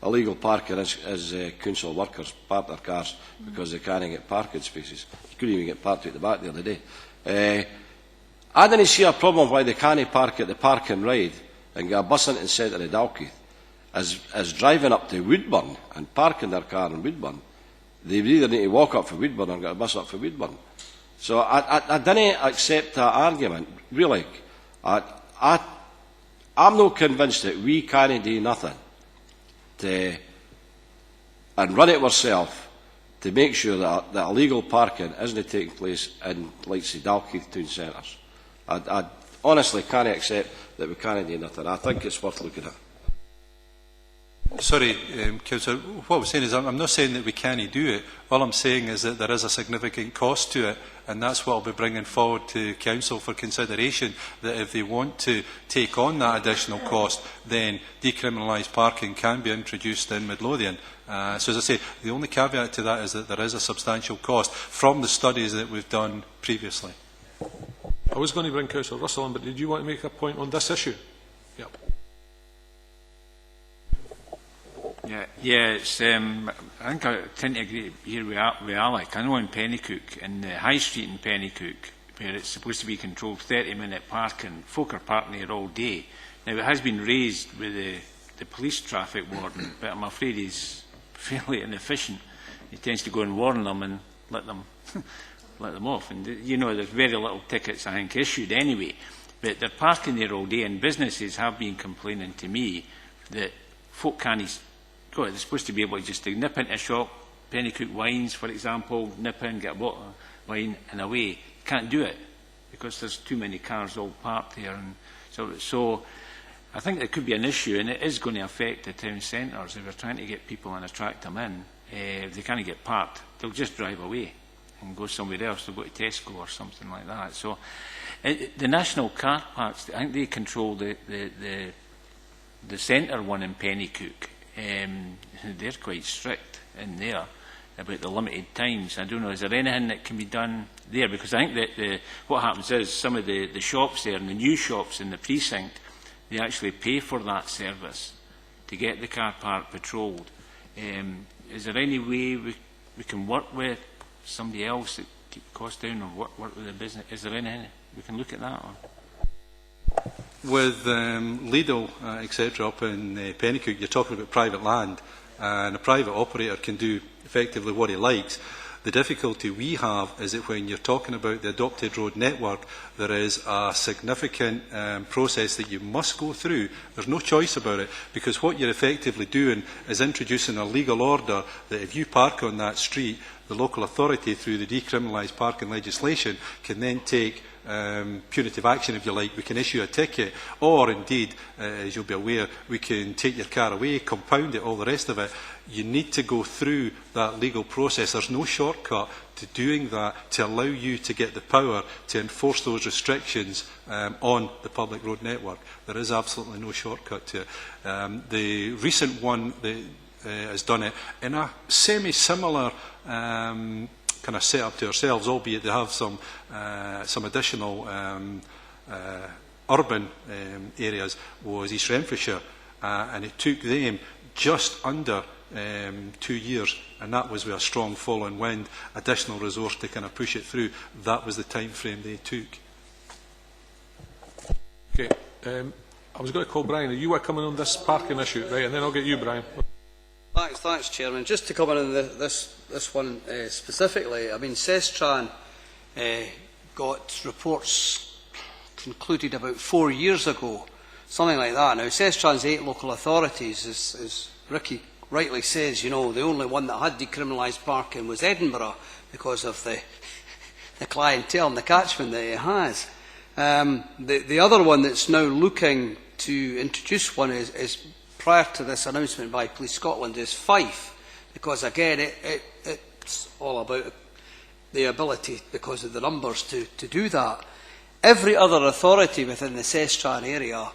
illegal parking is council workers park their cars because they can't get parking spaces. You couldn't even get parked at the back the other day. I didn't see a problem why they can't park at the parking ride and get a bus into the centre of Dalkeith as driving up to Woodburn and parking their car in Woodburn. They either need to walk up for Woodburn or get a bus up for Woodburn. So I didn't accept that argument, really. I'm not convinced that we can't do nothing and run it ourselves to make sure that illegal parking isn't taking place in, like, say, Dalkeith town centres. I honestly can't accept that we can't do nothing. I think it's worth looking at. Sorry, Councillor, what I'm saying is I'm not saying that we can't do it. All I'm saying is that there is a significant cost to it, and that's what I'll be bringing forward to Council for consideration, that if they want to take on that additional cost, then decriminalised parking can be introduced in Midlothian. So as I say, the only caveat to that is that there is a substantial cost from the studies that we've done previously. I was going to bring Councillor Russell in, but did you want to make a point on this issue? Yep. Yeah, it's, I think I tend to agree here with Alec. I know in Pennycook, in the High Street in Pennycook, where it's supposed to be controlled 30-minute parking, folk are parking there all day. Now, it has been raised with the police traffic warden, but I'm afraid he's fairly inefficient. He tends to go and warn them and let them off. And, you know, there's very little tickets, I think, issued anyway. But they're parking there all day, and businesses have been complaining to me that folk can't... they're supposed to be able to just nip into a shop, Pennycook Wines, for example, nip in, get a bottle of wine and away. Can't do it because there's too many cars all parked there. And so I think there could be an issue, and it is going to affect the town centres. If we're trying to get people and attract them in, if they can't get parked, they'll just drive away and go somewhere else. They'll go to Tesco or something like that. So the national car parks, I think they control the centre one in Pennycook. They're quite strict in there about the limited times. I don't know, is there anything that can be done there? Because I think that what happens is some of the shops there, and the new shops in the precinct, they actually pay for that service to get the car park patrolled. Is there any way we can work with somebody else that keep the cost down, or work with the business? Is there anything we can look at that? Or? With Lidl, etc., up in Pennycook, you're talking about private land, and a private operator can do effectively what he likes. The difficulty we have is that when you're talking about the adopted road network, there is a significant process that you must go through. There's no choice about it, because what you're effectively doing is introducing a legal order that if you park on that street, the local authority, through the decriminalised parking legislation, can then take punitive action, if you like. We can issue a ticket, or indeed, as you'll be aware, we can take your car away, compound it, all the rest of it. You need to go through that legal process. There's no shortcut to doing that to allow you to get the power to enforce those restrictions on the public road network. There is absolutely no shortcut to it. The recent one that has done it in a semi-similar kind of set up to ourselves, albeit they have some additional urban areas, was East Renfrewshire, and it took them just under 2 years, and that was with a strong following wind, additional resource to kind of push it through. That was the time frame they took. Okay, I was going to call Brian. You were coming on this parking issue, right? And then I'll get you, Brian. Thanks, Chairman. Just to come in on this one specifically, I mean, Sestran got reports concluded about 4 years ago, something like that. Now, Sestran's 8 local authorities, as Ricky rightly says, you know, the only one that had decriminalised parking was Edinburgh, because of the clientele and the catchment that it has. The other one that's now looking to introduce one is prior to this announcement by Police Scotland, is Fife, because again it's all about the ability, because of the numbers, to do that. Every other authority within the Sestran area,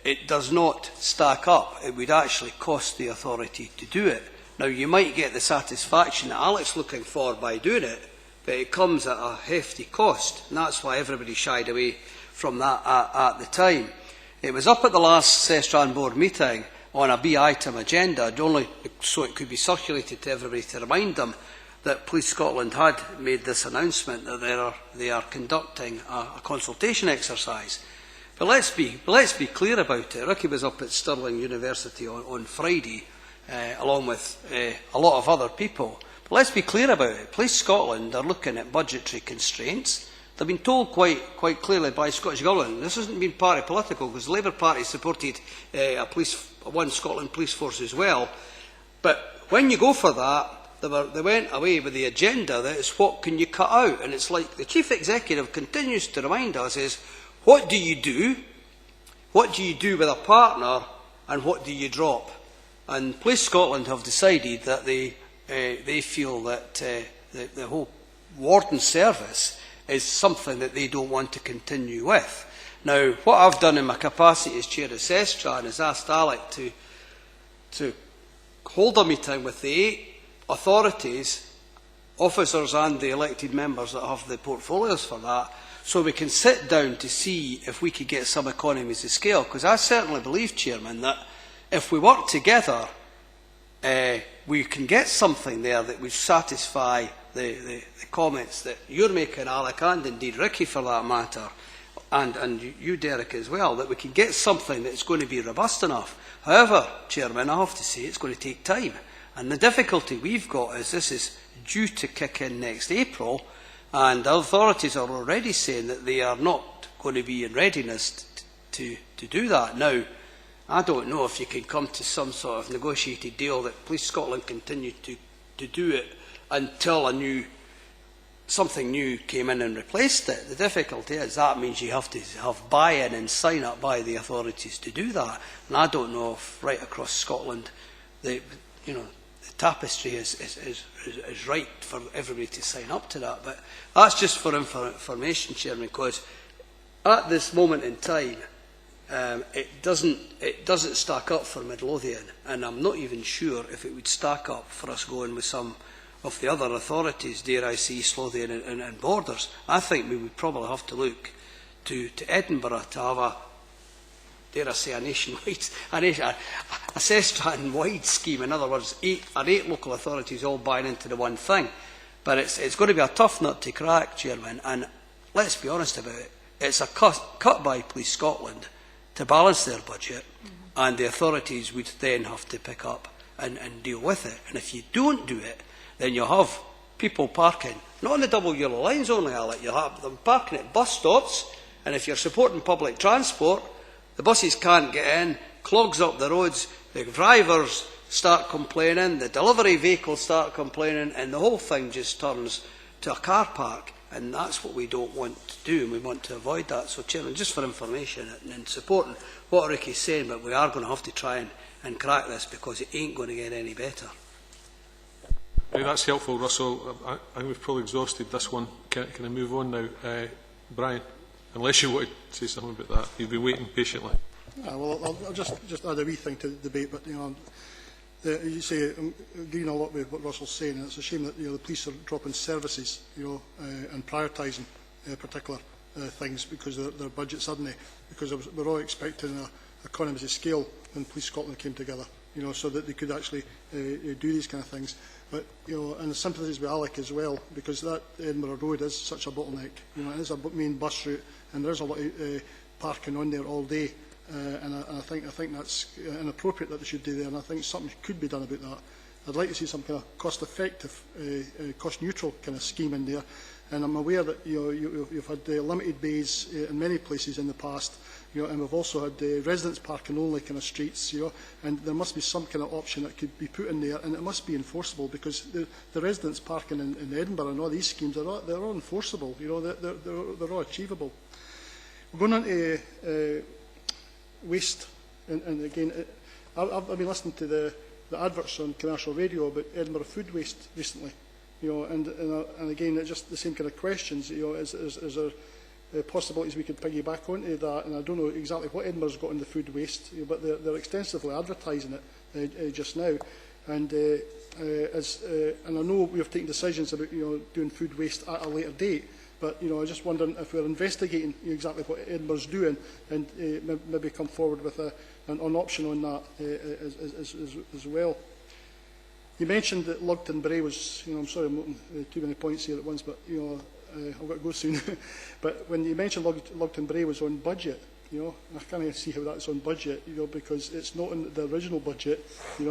it does not stack up. It would actually cost the authority to do it. Now, you might get the satisfaction that Alec's looking for by doing it, but it comes at a hefty cost, and that's why everybody shied away from that at the time. It was up at the last Sestran board meeting on a B-item agenda, only so it could be circulated to everybody to remind them that Police Scotland had made this announcement that they are conducting a consultation exercise. But let's be clear about it. Ricky was up at Stirling University on Friday, along with a lot of other people. But let's be clear about it. Police Scotland are looking at budgetary constraints. They've been told quite clearly by Scottish Government. This hasn't been party political, because the Labour Party supported a One Scotland police force as well. But when you go for that, they went away with the agenda that is, what can you cut out? And it's like the Chief Executive continues to remind us is, what do you do? What do you do with a partner? And what do you drop? And Police Scotland have decided that they feel that the whole warden service is something that they don't want to continue with. Now, what I've done in my capacity as Chair of Sestran is asked Alec to hold a meeting with the 8 authorities, officers and the elected members that have the portfolios for that, so we can sit down to see if we could get some economies of scale. Because I certainly believe, Chairman, that if we work together, we can get something there that would satisfy the comments that you're making, Alec, and indeed Ricky for that matter, and you, Derek, as well, that we can get something that's going to be robust enough. However, Chairman, I have to say it's going to take time. And the difficulty we've got is this is due to kick in next April, and the authorities are already saying that they are not going to be in readiness to do that. Now, I don't know if you can come to some sort of negotiated deal that Police Scotland continue to do it until something new came in and replaced it. The difficulty is that means you have to have buy-in and sign up by the authorities to do that. And I don't know if right across Scotland, the tapestry is right for everybody to sign up to that. But that's just for information, Chairman, because at this moment in time, it doesn't stack up for Midlothian, and I'm not even sure if it would stack up for us going with some of the other authorities, dare I say, East Lothian and Borders. I think we would probably have to look to Edinburgh to have a, dare I say, a nationwide, a Sestran-wide scheme. In other words, 8 local authorities all buying into the one thing. But it's going to be a tough nut to crack, Chairman, and let's be honest about it. It's a cut by Police Scotland to balance their budget, and the authorities would then have to pick up and deal with it. And if you don't do it, then you'll have people parking, not on the double yellow lines only, Alec, you have them parking at bus stops, and if you're supporting public transport, the buses can't get in, clogs up the roads, the drivers start complaining, the delivery vehicles start complaining, and the whole thing just turns to a car park. And that's what we don't want to do, and we want to avoid that. So, Chairman, just for information and supporting what Ricky's saying, but we are going to have to try and crack this because it ain't going to get any better. Right, that's helpful, Russell. I think we've probably exhausted this one. Can I move on now? Brian, unless you want to say something about that. You've been waiting patiently. Yeah, well, I'll just add a wee thing to the debate, but you say I'm agreeing a lot with what Russell's saying, and it's a shame that the police are dropping services, and prioritising particular things because of their budget suddenly. Because we're all expecting economies of scale when Police Scotland came together, so that they could actually do these kind of things. But and the sympathies with Alec as well, because that Edinburgh Road is such a bottleneck. It is a main bus route, and there is a lot of parking on there all day. And I think that's inappropriate that they should do there, and I think something could be done about that. I'd like to see some kind of cost-effective, cost-neutral kind of scheme in there. And I'm aware that you've had limited bays in many places in the past, and we've also had residents parking only kind of streets, and there must be some kind of option that could be put in there, and it must be enforceable because the residents parking in Edinburgh and all these schemes they're all enforceable. They're all achievable. We're going on to waste, and again, I've been listening to the adverts on commercial radio about Edinburgh food waste recently, and again, it's just the same kind of questions. Is there possibilities we could piggyback onto that? And I don't know exactly what Edinburgh's got in the food waste, but they're extensively advertising it just now, and I know we have taken decisions about doing food waste at a later date. But I just wondering if we're investigating exactly what Edinburgh's doing, and maybe come forward with an option on that as well. You mentioned that Lugton Bray was. I'm sorry, I'm making too many points here at once, but I've got to go soon. But when you mentioned Lugton Bray was on budget, I can't see how that's on budget, because it's not in the original budget. We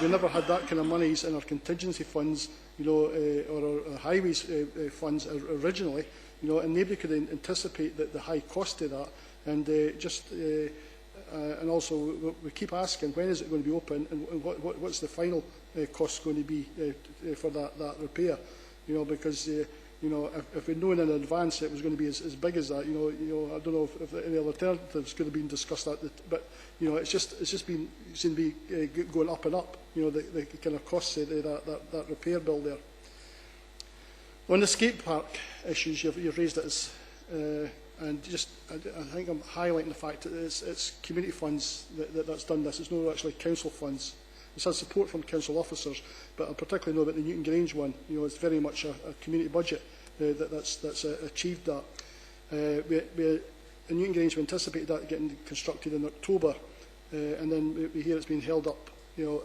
never had that kind of monies in our contingency funds, or our highways funds originally, and nobody could anticipate the high cost of that. And and also we keep asking, when is it going to be open, and what's the final cost going to be for that repair? Because if we'd known in advance it was going to be as big as that, I don't know if any alternatives could have been discussed. But it's just been seemed to be going up and up. The kind of costs of that repair bill there. On the skate park issues, you've raised it as, and I think I'm highlighting the fact that it's community funds that's done this. It's not actually council funds. It's had support from council officers, but I particularly know about the Newton Grange one. It's very much a community budget that's achieved that. In Newton Grange, we anticipated that getting constructed in October, and then we hear it's been held up.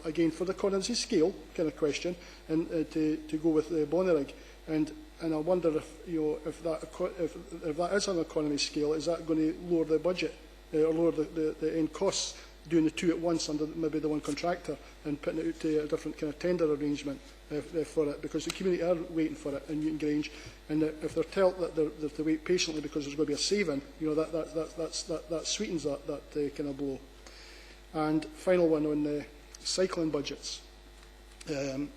Again for the economies of scale kind of question, and to go with Bonnyrigg, and I wonder if that is on economy scale, is that going to lower the budget or lower the end costs? Doing the two at once under maybe the one contractor and putting it out to a different kind of tender arrangement for it, because the community are waiting for it in Newton Grange, and if they're told that they're to wait patiently because there's going to be a saving, that sweetens that kind of blow. And final one on the cycling budgets. I'm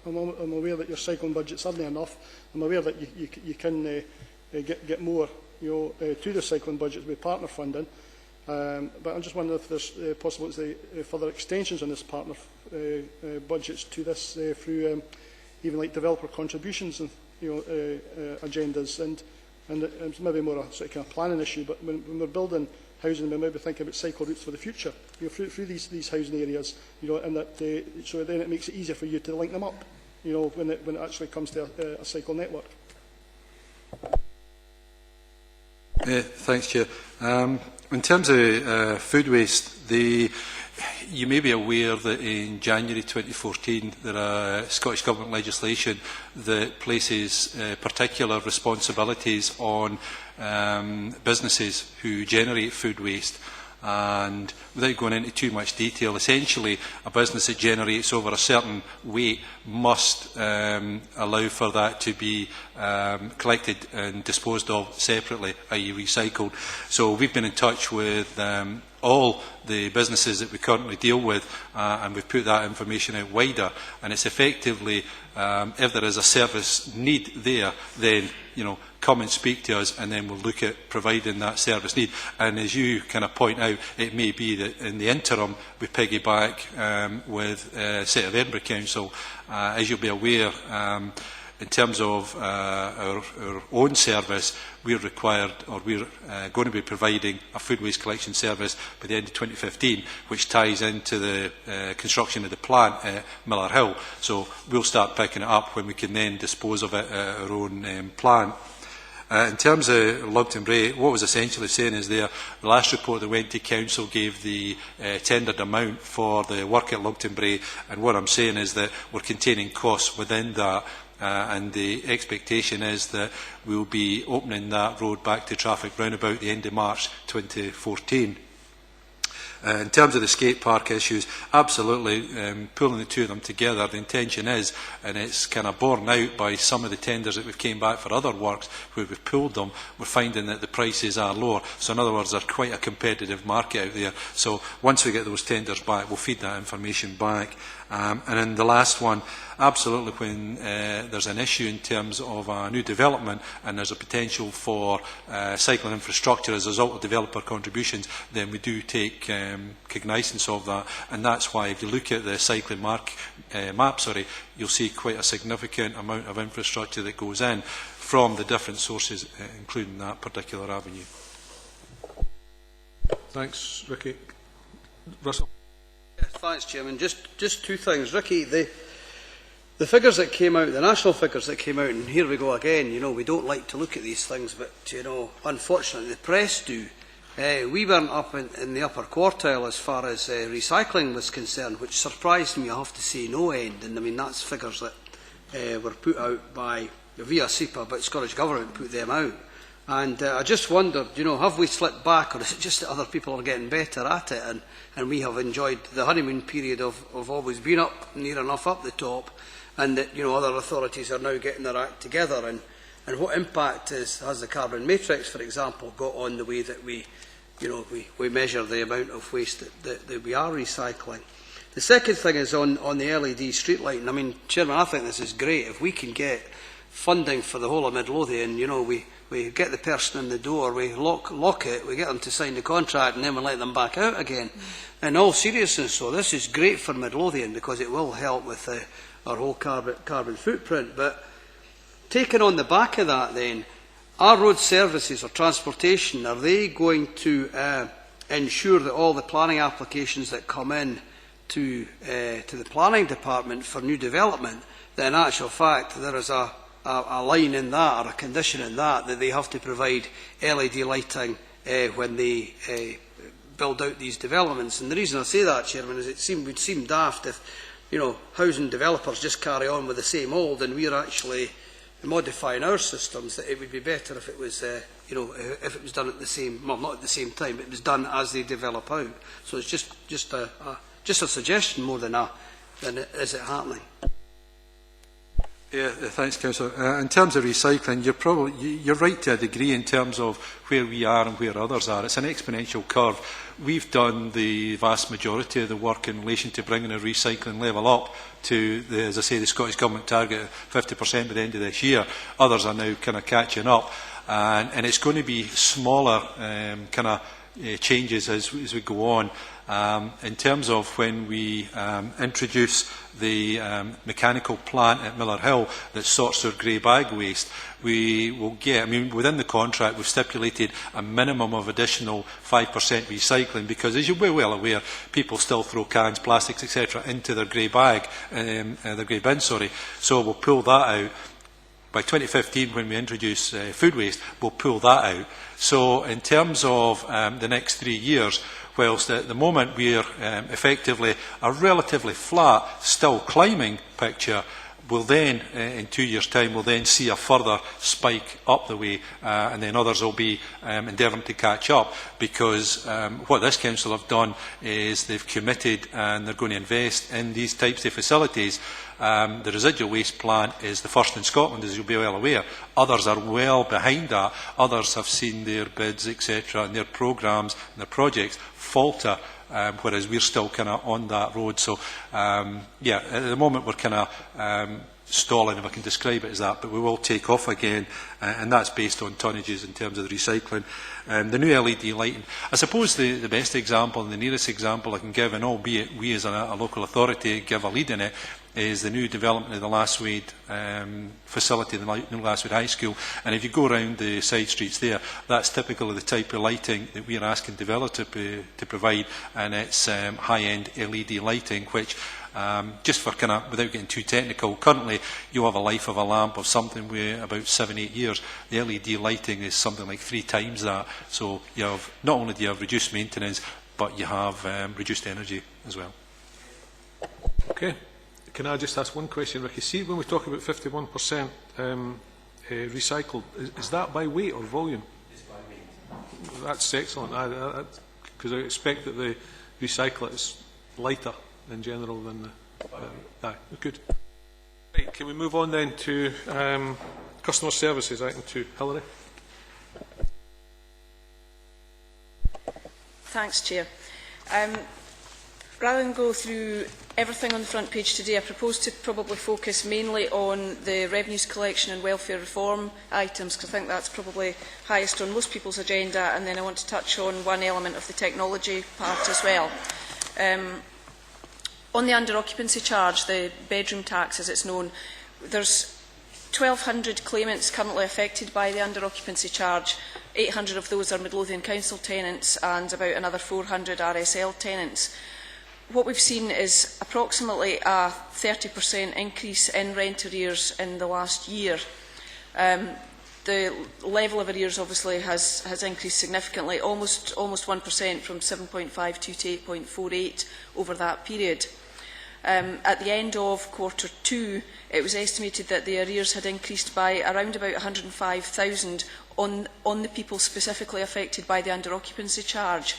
aware that your cycling budget's hardly enough. I'm aware that you can get more to the cycling budgets with partner funding. But I'm just wondering if there's possible further extensions on this partner budgets to this through even like developer contributions and agendas, and it's maybe more a sort of kind of planning issue. But when we're building housing, we maybe think about cycle routes for the future, through these housing areas, and that so then it makes it easier for you to link them up, when it actually comes to a cycle network. Thanks, Chair. In terms of food waste, you may be aware that in January 2014 there are Scottish Government legislation that places particular responsibilities on businesses who generate food waste, And without going into too much detail, essentially a business that generates over a certain weight must allow for that to be collected and disposed of separately, i.e. recycled. So we've been in touch with all the businesses that we currently deal with, and we've put that information out wider, and it's effectively, if there is a service need there, then, you know, come and speak to us, and then we'll look at providing that service need. And as you kind of point out, it may be that in the interim we piggyback with City of Edinburgh Council. As you'll be aware, in terms of our own service, we're required, or we're going to be providing a food waste collection service by the end of 2015, which ties into the construction of the plant at Miller Hill. So we'll start picking it up when we can then dispose of it at our own plant. In terms of Lugton Bray, what was essentially saying is the last report that went to Council gave the tendered amount for the work at Lugton Bray, and what I'm saying is that we're containing costs within that, and the expectation is that we'll be opening that road back to traffic round about the end of March 2014. In terms of the skate park issues, absolutely, pulling the two of them together, the intention is, and it's kind of borne out by some of the tenders that we've came back for other works where we've pulled them, we're finding that the prices are lower. So in other words, there's quite a competitive market out there. So once we get those tenders back, we'll feed that information back. And then the last one, absolutely, when there's an issue in terms of a new development and there's a potential for cycling infrastructure as a result of developer contributions, then we do take cognizance of that. And that's why if you look at the cycling map, you'll see quite a significant amount of infrastructure that goes in from the different sources, including that particular avenue. Thanks, Ricky. Russell? Yes, thanks, Chairman. Just two things. Ricky, the figures that came out, the national figures that came out, and here we go again, you know, we don't like to look at these things, but, you know, unfortunately the press do. We weren't up in the upper quartile as far as recycling was concerned, which surprised me, I have to say, no end. And I mean, that's figures that were put out by via SEPA, but Scottish Government put them out. And I just wondered, you know, have we slipped back, or is it just that other people are getting better at it, and we have enjoyed the honeymoon period of always being up, near enough up the top, and that, you know, other authorities are now getting their act together, and what impact has the carbon matrix, for example, got on the way that we measure the amount of waste that we are recycling. The second thing is on the LED street lighting. I mean, Chairman, I think this is great. If we can get funding for the whole of Midlothian, you know, we get the person in the door, we lock it, we get them to sign the contract, and then we let them back out again. In all seriousness, so this is great for Midlothian because it will help with our whole carbon footprint. But taking on the back of that then, our road services or transportation, are they going to ensure that all the planning applications that come in to the planning department for new development, that in actual fact there is a line in that, or a condition in that they have to provide LED lighting when they build out these developments? And the reason I say that, Chairman, is it would seem daft if, you know, housing developers just carry on with the same old, and we're actually modifying our systems. That it would be better if it was, you know, if it was done at the same, well, not at the same time, but it was done as they develop out. So it's just a suggestion more than is it happening? Yeah, thanks, Councillor. In terms of recycling, you're right to a degree in terms of where we are and where others are. It's an exponential curve. We've done the vast majority of the work in relation to bringing the recycling level up to, as I say, the Scottish Government target of 50% by the end of this year. Others are now kind of catching up, and it's going to be smaller kind of changes as we go on. In terms of when we introduce the mechanical plant at Miller Hill that sorts our grey bag waste, we will get, I mean, within the contract we've stipulated a minimum of additional 5% recycling, because as you're well aware, people still throw cans, plastics, etc. into their grey bag, their grey bin, sorry. So we'll pull that out. By 2015, when we introduce food waste, we'll pull that out. So in terms of the next 3 years, whilst at the moment we're effectively a relatively flat, still climbing picture, will then, in 2 years' time, will then see a further spike up the way, and then others will be endeavouring to catch up, because what this council have done is they've committed and they're going to invest in these types of facilities. The residual waste plant is the first in Scotland, as you'll be well aware. Others are well behind that. Others have seen their bids, etc., and their programmes and their projects falter, whereas we're still kind of on that road. So, yeah, at the moment we're kind of stalling, if I can describe it as that, but we will take off again, and that's based on tonnages in terms of the recycling. The new LED lighting, I suppose the best example and the nearest example I can give, and albeit we as a local authority give a lead in it, is the new development of the Lasswade facility, the new Lasswade High School. And if you go around the side streets there, that's typical of the type of lighting that we are asking developers to provide, and it's high-end LED lighting, which just for kind of, without getting too technical, currently you have a life of a lamp of something with about 7-8 years. The LED lighting is something like 3 times that. So you have, not only do you have reduced maintenance, but you have reduced energy as well. Okay. Can I just ask one question, Ricky? See, when we talk about 51% recycled, is that by weight or volume? It's by weight. That's excellent, because I expect that the recycler is lighter in general than the... good. Right, can we move on then to customer services, item 2. Hilary? Thanks, Chair. Rather than go through everything on the front page today, I propose to probably focus mainly on the revenues collection and welfare reform items, because I think that's probably highest on most people's agenda, and then I want to touch on one element of the technology part as well. On the under-occupancy charge, the bedroom tax as it's known, there's 1,200 claimants currently affected by the under-occupancy charge. 800 of those are Midlothian Council tenants and about another 400 RSL tenants. What we've seen is approximately a 30% increase in rent arrears in the last year. The level of arrears obviously has increased significantly, almost 1% from 7.52 to 8.48 over that period. At the end of quarter 2, it was estimated that the arrears had increased by around about 105,000 on the people specifically affected by the under-occupancy charge.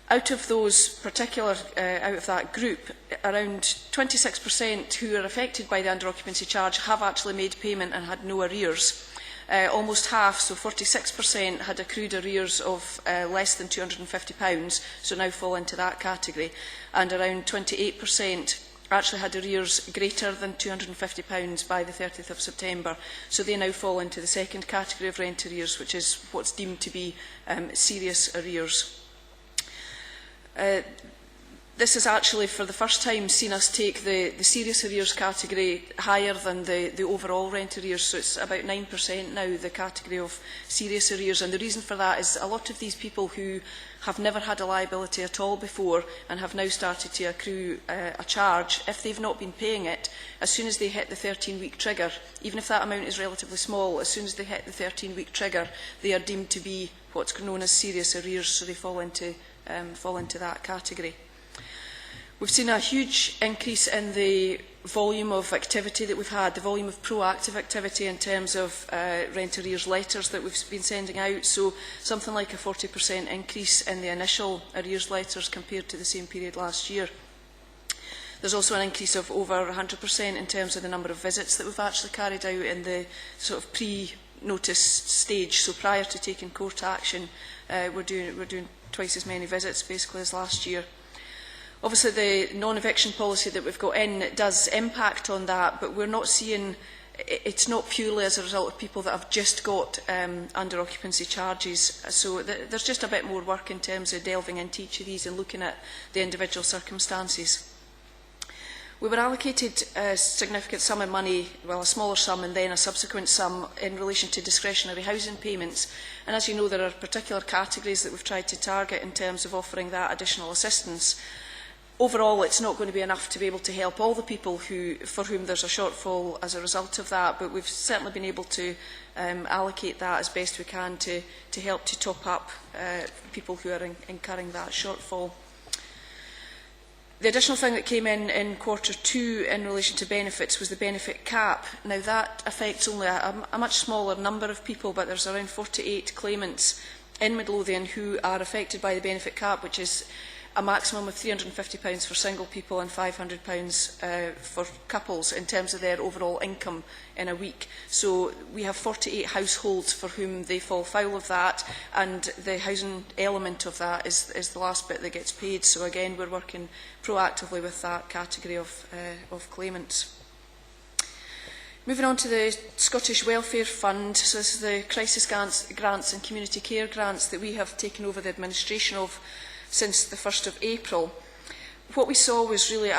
Out of those particular, out of that group, around 26% who are affected by the under-occupancy charge have actually made payment and had no arrears. Almost half, so 46%, had accrued arrears of less than £250, so now fall into that category. And around 28% actually had arrears greater than £250 by the 30th of September. So they now fall into the second category of rent arrears, which is what's deemed to be serious arrears. This has actually, for the first time, seen us take the serious arrears category higher than the overall rent arrears. So it's about 9% now, the category of serious arrears. And the reason for that is a lot of these people who have never had a liability at all before and have now started to accrue a charge, if they've not been paying it, as soon as they hit the 13-week trigger, even if that amount is relatively small, as soon as they hit the 13-week trigger, they are deemed to be what's known as serious arrears, so they fall into that category. We've seen a huge increase in the volume of activity that we've had, the volume of proactive activity in terms of rent arrears letters that we've been sending out. So something like a 40% increase in the initial arrears letters compared to the same period last year. There's also an increase of over 100% in terms of the number of visits that we've actually carried out in the sort of pre-notice stage. So prior to taking court action, we're doing twice as many visits basically as last year. Obviously, the non-eviction policy that we've got in does impact on that, but we're not seeing, it's not purely as a result of people that have just got under occupancy charges. So there's just a bit more work in terms of delving into each of these and looking at the individual circumstances. We were allocated a significant sum of money, well, a smaller sum and then a subsequent sum in relation to discretionary housing payments. And as you know, there are particular categories that we've tried to target in terms of offering that additional assistance. Overall, it's not going to be enough to be able to help all the people for whom there's a shortfall as a result of that, but we've certainly been able to allocate that as best we can to help to top up people who are incurring that shortfall. The additional thing that came in Q2 in relation to benefits was the benefit cap. Now that affects only a much smaller number of people, but there's around 48 claimants in Midlothian who are affected by the benefit cap, which is a maximum of £350 for single people and £500 for couples in terms of their overall income in a week. So we have 48 households for whom they fall foul of that, and the housing element of that is the last bit that gets paid. So again, we're working proactively with that category of claimants. Moving on to the Scottish Welfare Fund, so this is the crisis grants and community care grants that we have taken over the administration of since the 1st of April. What we saw was really,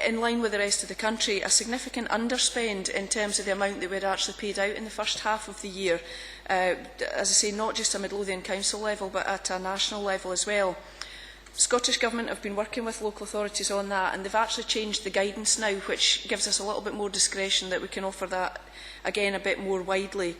in line with the rest of the country, a significant underspend in terms of the amount that we had actually paid out in the first half of the year. As I say, not just at Midlothian Council level, but at a national level as well. Scottish Government have been working with local authorities on that, and they've actually changed the guidance now, which gives us a little bit more discretion that we can offer that, again, a bit more widely.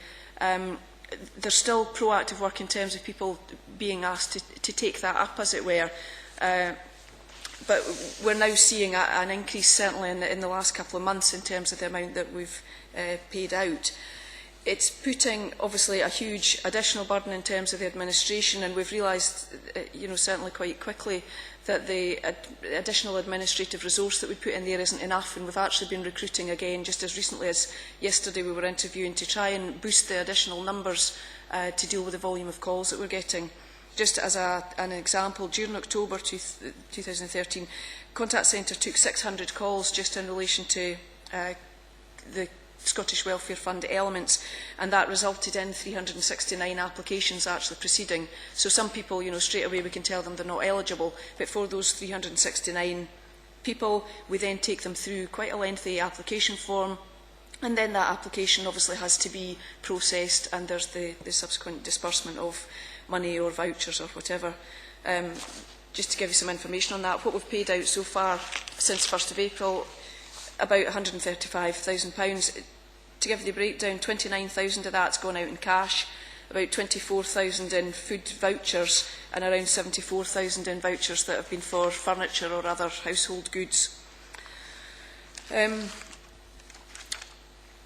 There's still proactive work in terms of people being asked to take that up, as it were. But we're now seeing an increase, certainly in the last couple of months, in terms of the amount that we've paid out. It's putting, obviously, a huge additional burden in terms of the administration, and we've realised, certainly quite quickly, that the additional administrative resource that we put in there isn't enough, and we've actually been recruiting again. Just as recently as yesterday, we were interviewing to try and boost the additional numbers to deal with the volume of calls that we're getting. Just as an example, during October 2013, Contact Centre took 600 calls just in relation to the Scottish Welfare Fund elements, and that resulted in 369 applications actually proceeding. So some people, straight away we can tell them they're not eligible, but for those 369 people, we then take them through quite a lengthy application form, and then that application obviously has to be processed, and there's the subsequent disbursement of money or vouchers or whatever. Just to give you some information on that, what we've paid out so far since 1st of April, about £135,000. To give you the breakdown, 29,000 of that's gone out in cash, about 24,000 in food vouchers, and around 74,000 in vouchers that have been for furniture or other household goods. A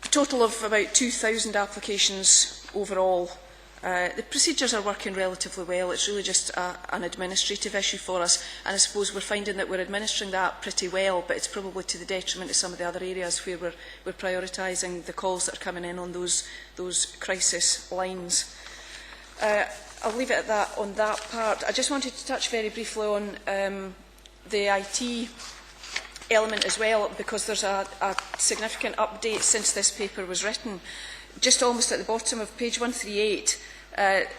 total of about 2,000 applications overall. The procedures are working relatively well. It's really just an administrative issue for us, and I suppose we're finding that we're administering that pretty well, but it's probably to the detriment of some of the other areas where we're prioritising the calls that are coming in on those crisis lines. I'll leave it at that on that part. I just wanted to touch very briefly on the IT element as well, because there's a significant update since this paper was written. Just almost at the bottom of page 138,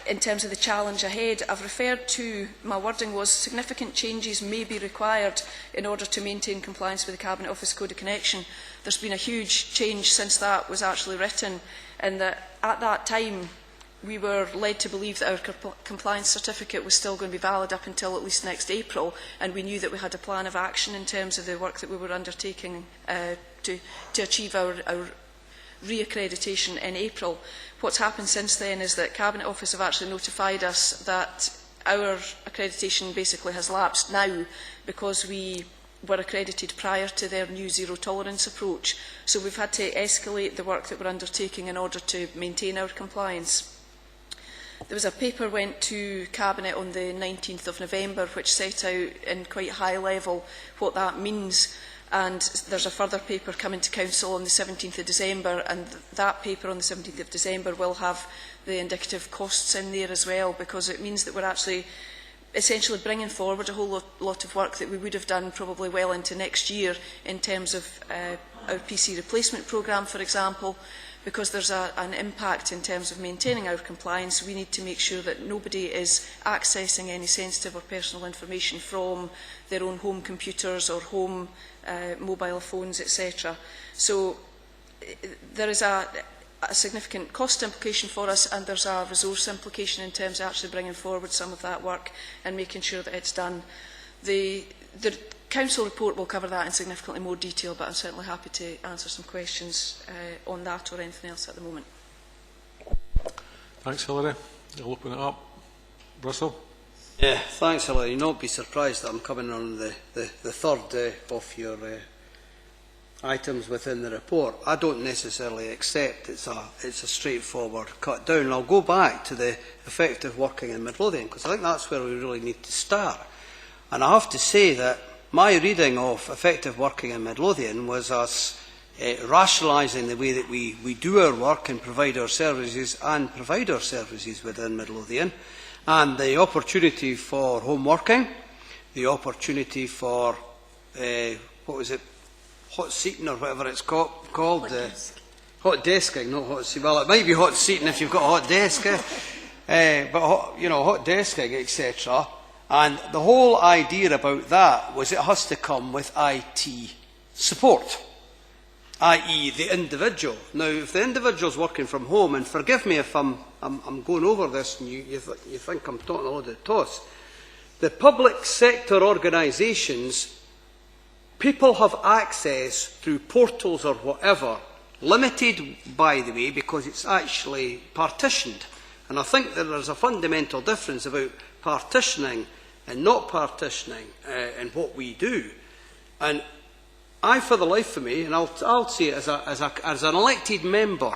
in terms of the challenge ahead, I've referred to, my wording was, significant changes may be required in order to maintain compliance with the Cabinet Office Code of Connection. There's been a huge change since that was actually written, and that at that time we were led to believe that our compliance certificate was still going to be valid up until at least next April, and we knew that we had a plan of action in terms of the work that we were undertaking to achieve our re-accreditation in April. What's happened since then is that Cabinet Office have actually notified us that our accreditation basically has lapsed now because we were accredited prior to their new zero tolerance approach. So we've had to escalate the work that we're undertaking in order to maintain our compliance. There was a paper went to Cabinet on the 19th of November which set out in quite high level what that means. And there's a further paper coming to Council on the 17th of December, and that paper on the 17th of December will have the indicative costs in there as well, because it means that we're actually essentially bringing forward a whole lot of work that we would have done probably well into next year in terms of our PC replacement programme, for example. Because there's an impact in terms of maintaining our compliance, we need to make sure that nobody is accessing any sensitive or personal information from their own home computers or home mobile phones, etc. So there is a significant cost implication for us, and there's a resource implication in terms of actually bringing forward some of that work and making sure that it's done. The Council report will cover that in significantly more detail, but I'm certainly happy to answer some questions on that or anything else at the moment. Thanks, Hilary. I'll open it up. Russell? Yeah, thanks, Hilary. You'll not be surprised that I'm coming on the third of your items within the report. I don't necessarily accept it's a straightforward cut down. I'll go back to the effective working in Midlothian, because I think that's where we really need to start. And I have to say that my reading of effective working in Midlothian was us rationalising the way that we do our work and provide our services within Midlothian, and the opportunity for home working, the opportunity for, what was it, hot seating or whatever it's called. Hot desking, not hot seating. Well, it might be hot seating if you've got a hot desk, but hot desking, etc. And the whole idea about that was it has to come with IT support, i.e. the individual. Now, if the individual's working from home, and forgive me if I'm going over this and you think I'm talking a load of toss, the public sector organisations, people have access through portals or whatever, limited, by the way, because it's actually partitioned. And I think that there's a fundamental difference about partitioning and not partitioning in what we do. And I, for the life of me, and I'll say it as an elected member,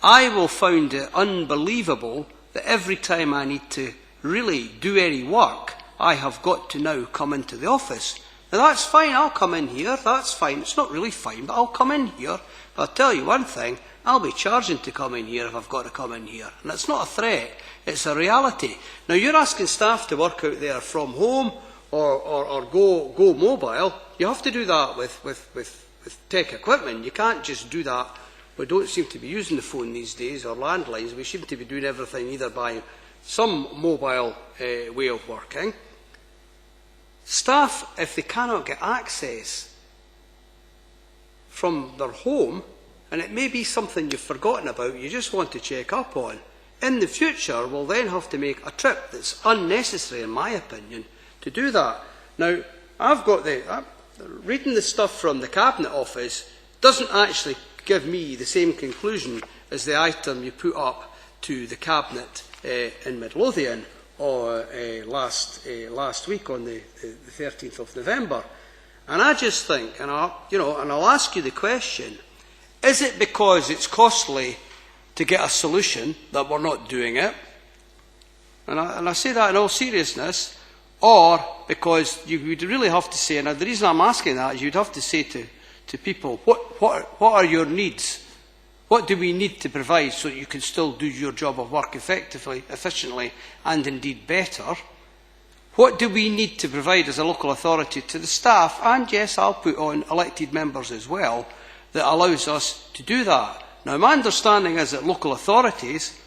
I will find it unbelievable that every time I need to really do any work, I have got to now come into the office. Now that's fine, I'll come in here, that's fine. It's not really fine, but I'll come in here. But I'll tell you one thing, I'll be charging to come in here if I've got to come in here. And it's not a threat, it's a reality. Now you're asking staff to work out there from home or go mobile. You have to do that with tech equipment. You can't just do that. We don't seem to be using the phone these days, or landlines. We seem to be doing everything either by some mobile way of working. Staff, if they cannot get access from their home, and it may be something you've forgotten about, you just want to check up on, in the future will then have to make a trip that's unnecessary, in my opinion, to do that. Now, reading the stuff from the Cabinet Office doesn't actually give me the same conclusion as the item you put up to the Cabinet in Midlothian last week on the 13th of November. And I just think, and I'll ask you the question, is it because it's costly to get a solution that we're not doing it? And I say that in all seriousness, or because you would really have to say, and the reason I'm asking that is you'd have to say to people, what are your needs? What do we need to provide so that you can still do your job of work effectively, efficiently, and indeed better? What do we need to provide as a local authority to the staff, and yes, I'll put on elected members as well, that allows us to do that? Now, my understanding is that local authorities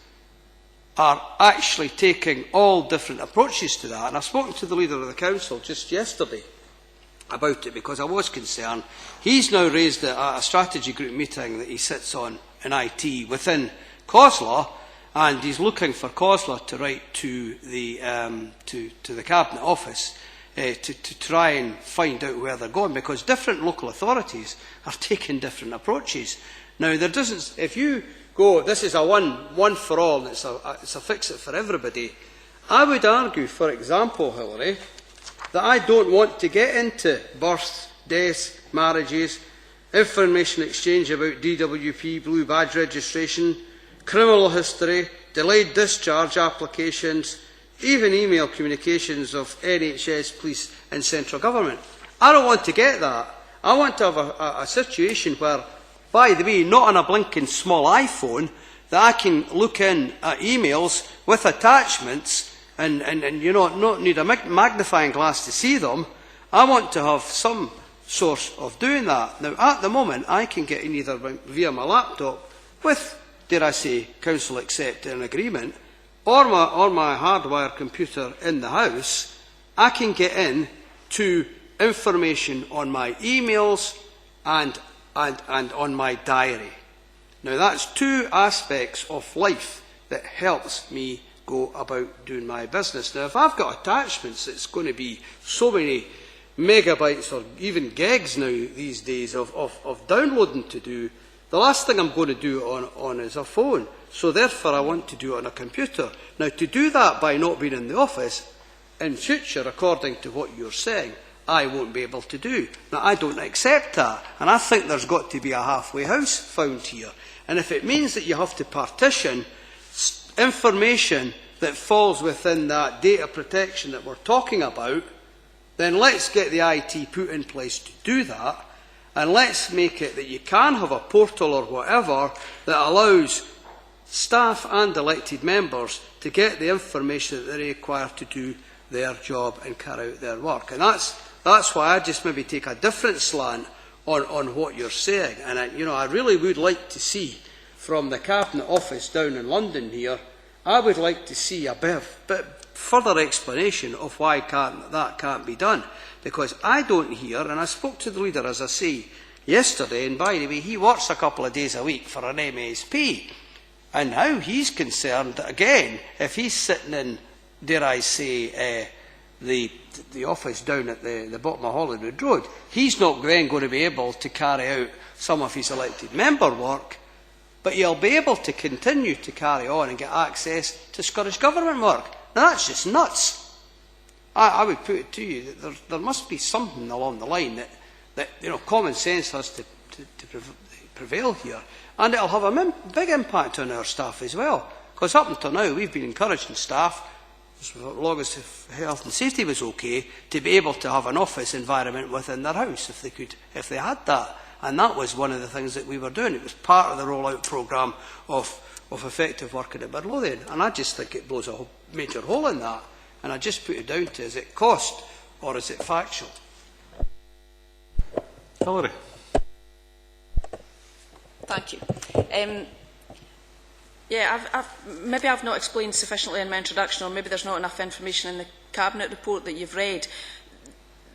are actually taking all different approaches to that, and I've spoken to the leader of the council just yesterday about it because I was concerned. He's now raised a strategy group meeting that he sits on in IT within COSLA, and he's looking for COSLA to write to the Cabinet Office to try and find out where they're going, because different local authorities are taking different approaches. Now, if you go, this is a one for all, and it's a fix it for everybody, I would argue, for example, Hilary, that I don't want to get into births, deaths, marriages, information exchange about DWP, blue badge registration, criminal history, delayed discharge applications, even email communications of NHS, police and central government. I don't want to get that. I want to have a situation where, by the way, not on a blinking small iPhone, that I can look in at emails with attachments and not need a magnifying glass to see them. I want to have some source of doing that. Now, at the moment, I can get in either via my laptop with, dare I say, council accepting an agreement, or my hardwire computer in the house. I can get in to information on my emails and on my diary. Now, that's two aspects of life that helps me go about doing my business. Now, if I've got attachments, it's going to be so many megabytes or even gigs now these days of downloading to do. The last thing I'm going to do on is a phone. So therefore I want to do it on a computer. Now, to do that by not being in the office, in future, according to what you're saying, I won't be able to do. Now, I don't accept that, and I think there's got to be a halfway house found here. And if it means that you have to partition information that falls within that data protection that we're talking about, then let's get the IT put in place to do that, and let's make it that you can have a portal or whatever that allows staff and elected members to get the information that they require to do their job and carry out their work. And that's why I just maybe take a different slant on what you're saying. And I really would like to see from the Cabinet Office down in London here, I would like to see a bit further explanation of why that can't be done. Because I don't hear, and I spoke to the leader, as I say, yesterday, and by the way, he works a couple of days a week for an MSP. And now he's concerned that, again, if he's sitting in, dare I say, the office down at the bottom of Hollywood Road, he's not then going to be able to carry out some of his elected member work, but he'll be able to continue to carry on and get access to Scottish Government work. Now, that's just nuts. I would put it to you that there must be something along the line that common sense has to prevail here. And it'll have a big impact on our staff as well. Because up until now, we've been encouraging staff, as long as health and safety was okay, to be able to have an office environment within their house if they had that. And that was one of the things that we were doing. It was part of the rollout programme of effective working at Midlothian. And I just think it blows a major hole in that. And I just put it down to, is it cost or is it factual? Hilary. Thank you. Maybe I've not explained sufficiently in my introduction, or maybe there's not enough information in the Cabinet report that you've read.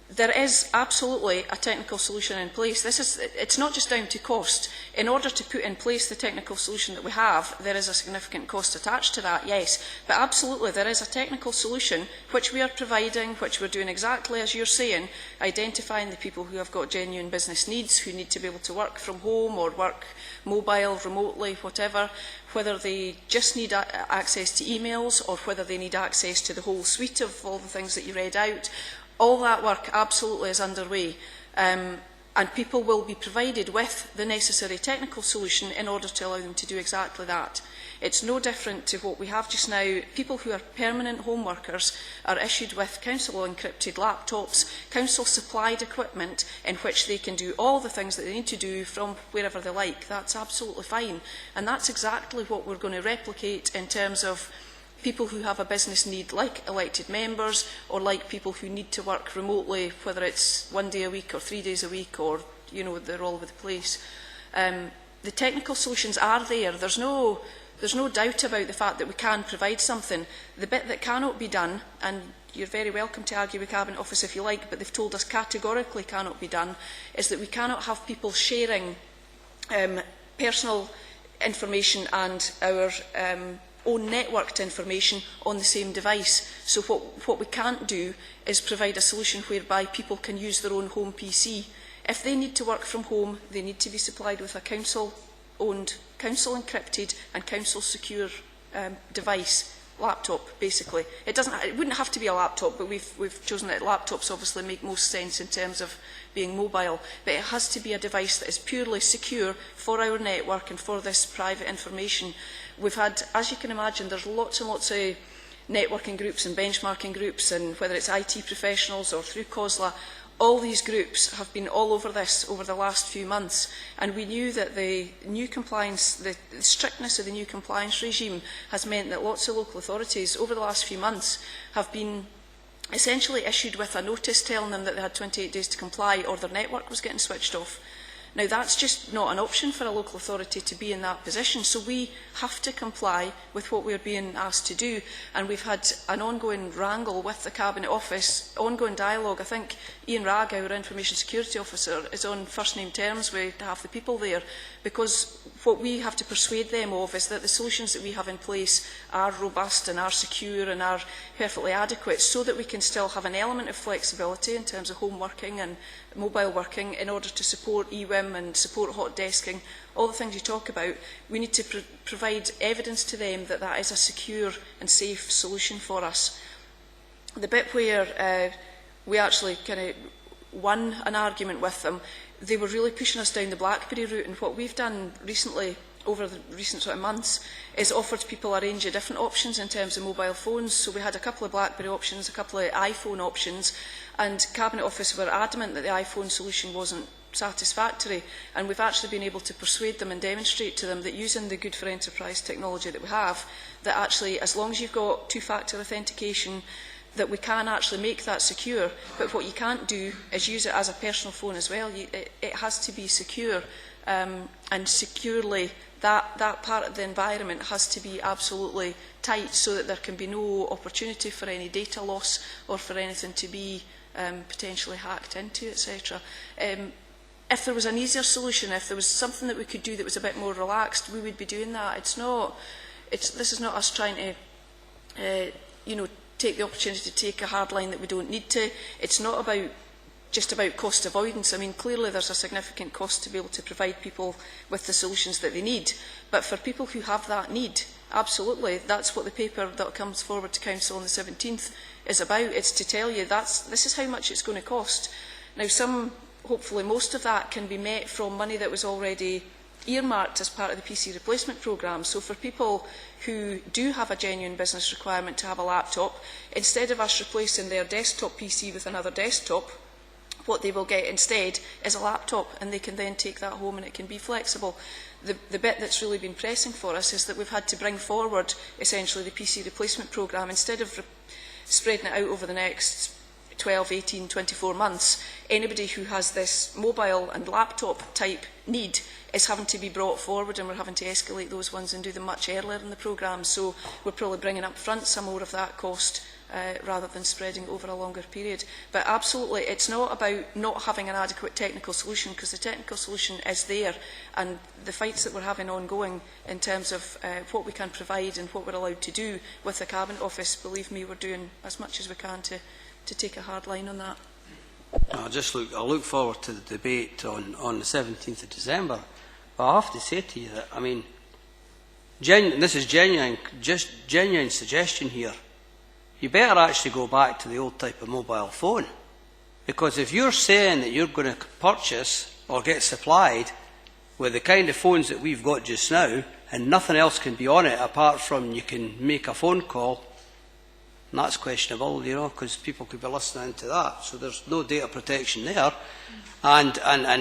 There is absolutely a technical solution in place. It's not just down to cost. In order to put in place the technical solution that we have, there is a significant cost attached to that, yes. But absolutely, there is a technical solution which we are providing, which we're doing exactly as you're saying, identifying the people who have got genuine business needs, who need to be able to work from home or work mobile, remotely, whatever, whether they just need access to emails or whether they need access to the whole suite of all the things that you read out. All that work absolutely is underway, and people will be provided with the necessary technical solution in order to allow them to do exactly that. It's no different to what we have just now. People who are permanent home workers are issued with council-encrypted laptops, council-supplied equipment in which they can do all the things that they need to do from wherever they like. That's absolutely fine, and that's exactly what we're going to replicate in terms of people who have a business need, like elected members, or like people who need to work remotely, whether it's 1 day a week or 3 days a week, or, they're all over the place. The technical solutions are there. There's no doubt about the fact that we can provide something. The bit that cannot be done, and you're very welcome to argue with Cabinet Office if you like, but they've told us categorically cannot be done, is that we cannot have people sharing personal information and our own networked information on the same device. So what we can't do is provide a solution whereby people can use their own home PC. If they need to work from home, they need to be supplied with a council-owned, council-encrypted and council-secure device, laptop, basically. It wouldn't have to be a laptop, but we've chosen that laptops obviously make most sense in terms of being mobile. But it has to be a device that is purely secure for our network and for this private information. We've had, as you can imagine, there's lots and lots of networking groups and benchmarking groups, and whether it's IT professionals or through COSLA, all these groups have been all over this over the last few months, and we knew that the new compliance, the strictness of the new compliance regime has meant that lots of local authorities over the last few months have been essentially issued with a notice telling them that they had 28 days to comply or their network was getting switched off. Now, that's just not an option for a local authority to be in that position, so we have to comply with what we're being asked to do, and we've had an ongoing wrangle with the Cabinet Office, ongoing dialogue. I think Ian Ragg, our Information Security Officer, is on first-name terms with half the people there, because what we have to persuade them of is that the solutions that we have in place are robust and are secure and are perfectly adequate, so that we can still have an element of flexibility in terms of home working and mobile working in order to support EWIM and support hot desking, all the things you talk about. We need to provide evidence to them that that is a secure and safe solution for us. The bit where we actually kind of won an argument with them, they were really pushing us down the BlackBerry route, and what we've done recently, over the recent sort of months, is offered people a range of different options in terms of mobile phones. So we had a couple of BlackBerry options, a couple of iPhone options, and Cabinet Office were adamant that the iPhone solution wasn't satisfactory, and we've actually been able to persuade them and demonstrate to them that using the Good for Enterprise technology that we have, that actually, as long as you've got two-factor authentication, that we can actually make that secure. But what you can't do is use it as a personal phone as well. It has to be secure, and securely that part of the environment has to be absolutely tight, so that there can be no opportunity for any data loss or for anything to be potentially hacked into, etc. If there was an easier solution, if there was something that we could do that was a bit more relaxed, we would be doing that. This is not us trying to, take the opportunity to take a hard line that we don't need to. It's not just about cost avoidance. I mean, clearly there's a significant cost to be able to provide people with the solutions that they need. But for people who have that need, absolutely, that's what the paper that comes forward to Council on the 17th is about. It's to tell you this is how much it's going to cost. Now, hopefully most of that can be met from money that was already earmarked as part of the PC replacement programme. So for people who do have a genuine business requirement to have a laptop, instead of us replacing their desktop PC with another desktop, what they will get instead is a laptop, and they can then take that home and it can be flexible. The bit that's really been pressing for us is that we've had to bring forward essentially the PC replacement programme. Instead of spreading it out over the next 12, 18, 24 months, anybody who has this mobile and laptop type need is having to be brought forward, and we're having to escalate those ones and do them much earlier in the programme. So we're probably bringing up front some more of that cost rather than spreading over a longer period. But absolutely, it's not about not having an adequate technical solution, because the technical solution is there, and the fights that we're having ongoing in terms of what we can provide and what we're allowed to do with the Cabinet Office, believe me, we're doing as much as we can to take a hard line on that. I'll look forward to the debate on the 17th of December. But I have to say to you that, I mean, this is genuine suggestion here. You better actually go back to the old type of mobile phone. Because if you're saying that you're going to purchase or get supplied with the kind of phones that we've got just now, and nothing else can be on it apart from you can make a phone call, and that's questionable, because people could be listening to that. So there's no data protection there. And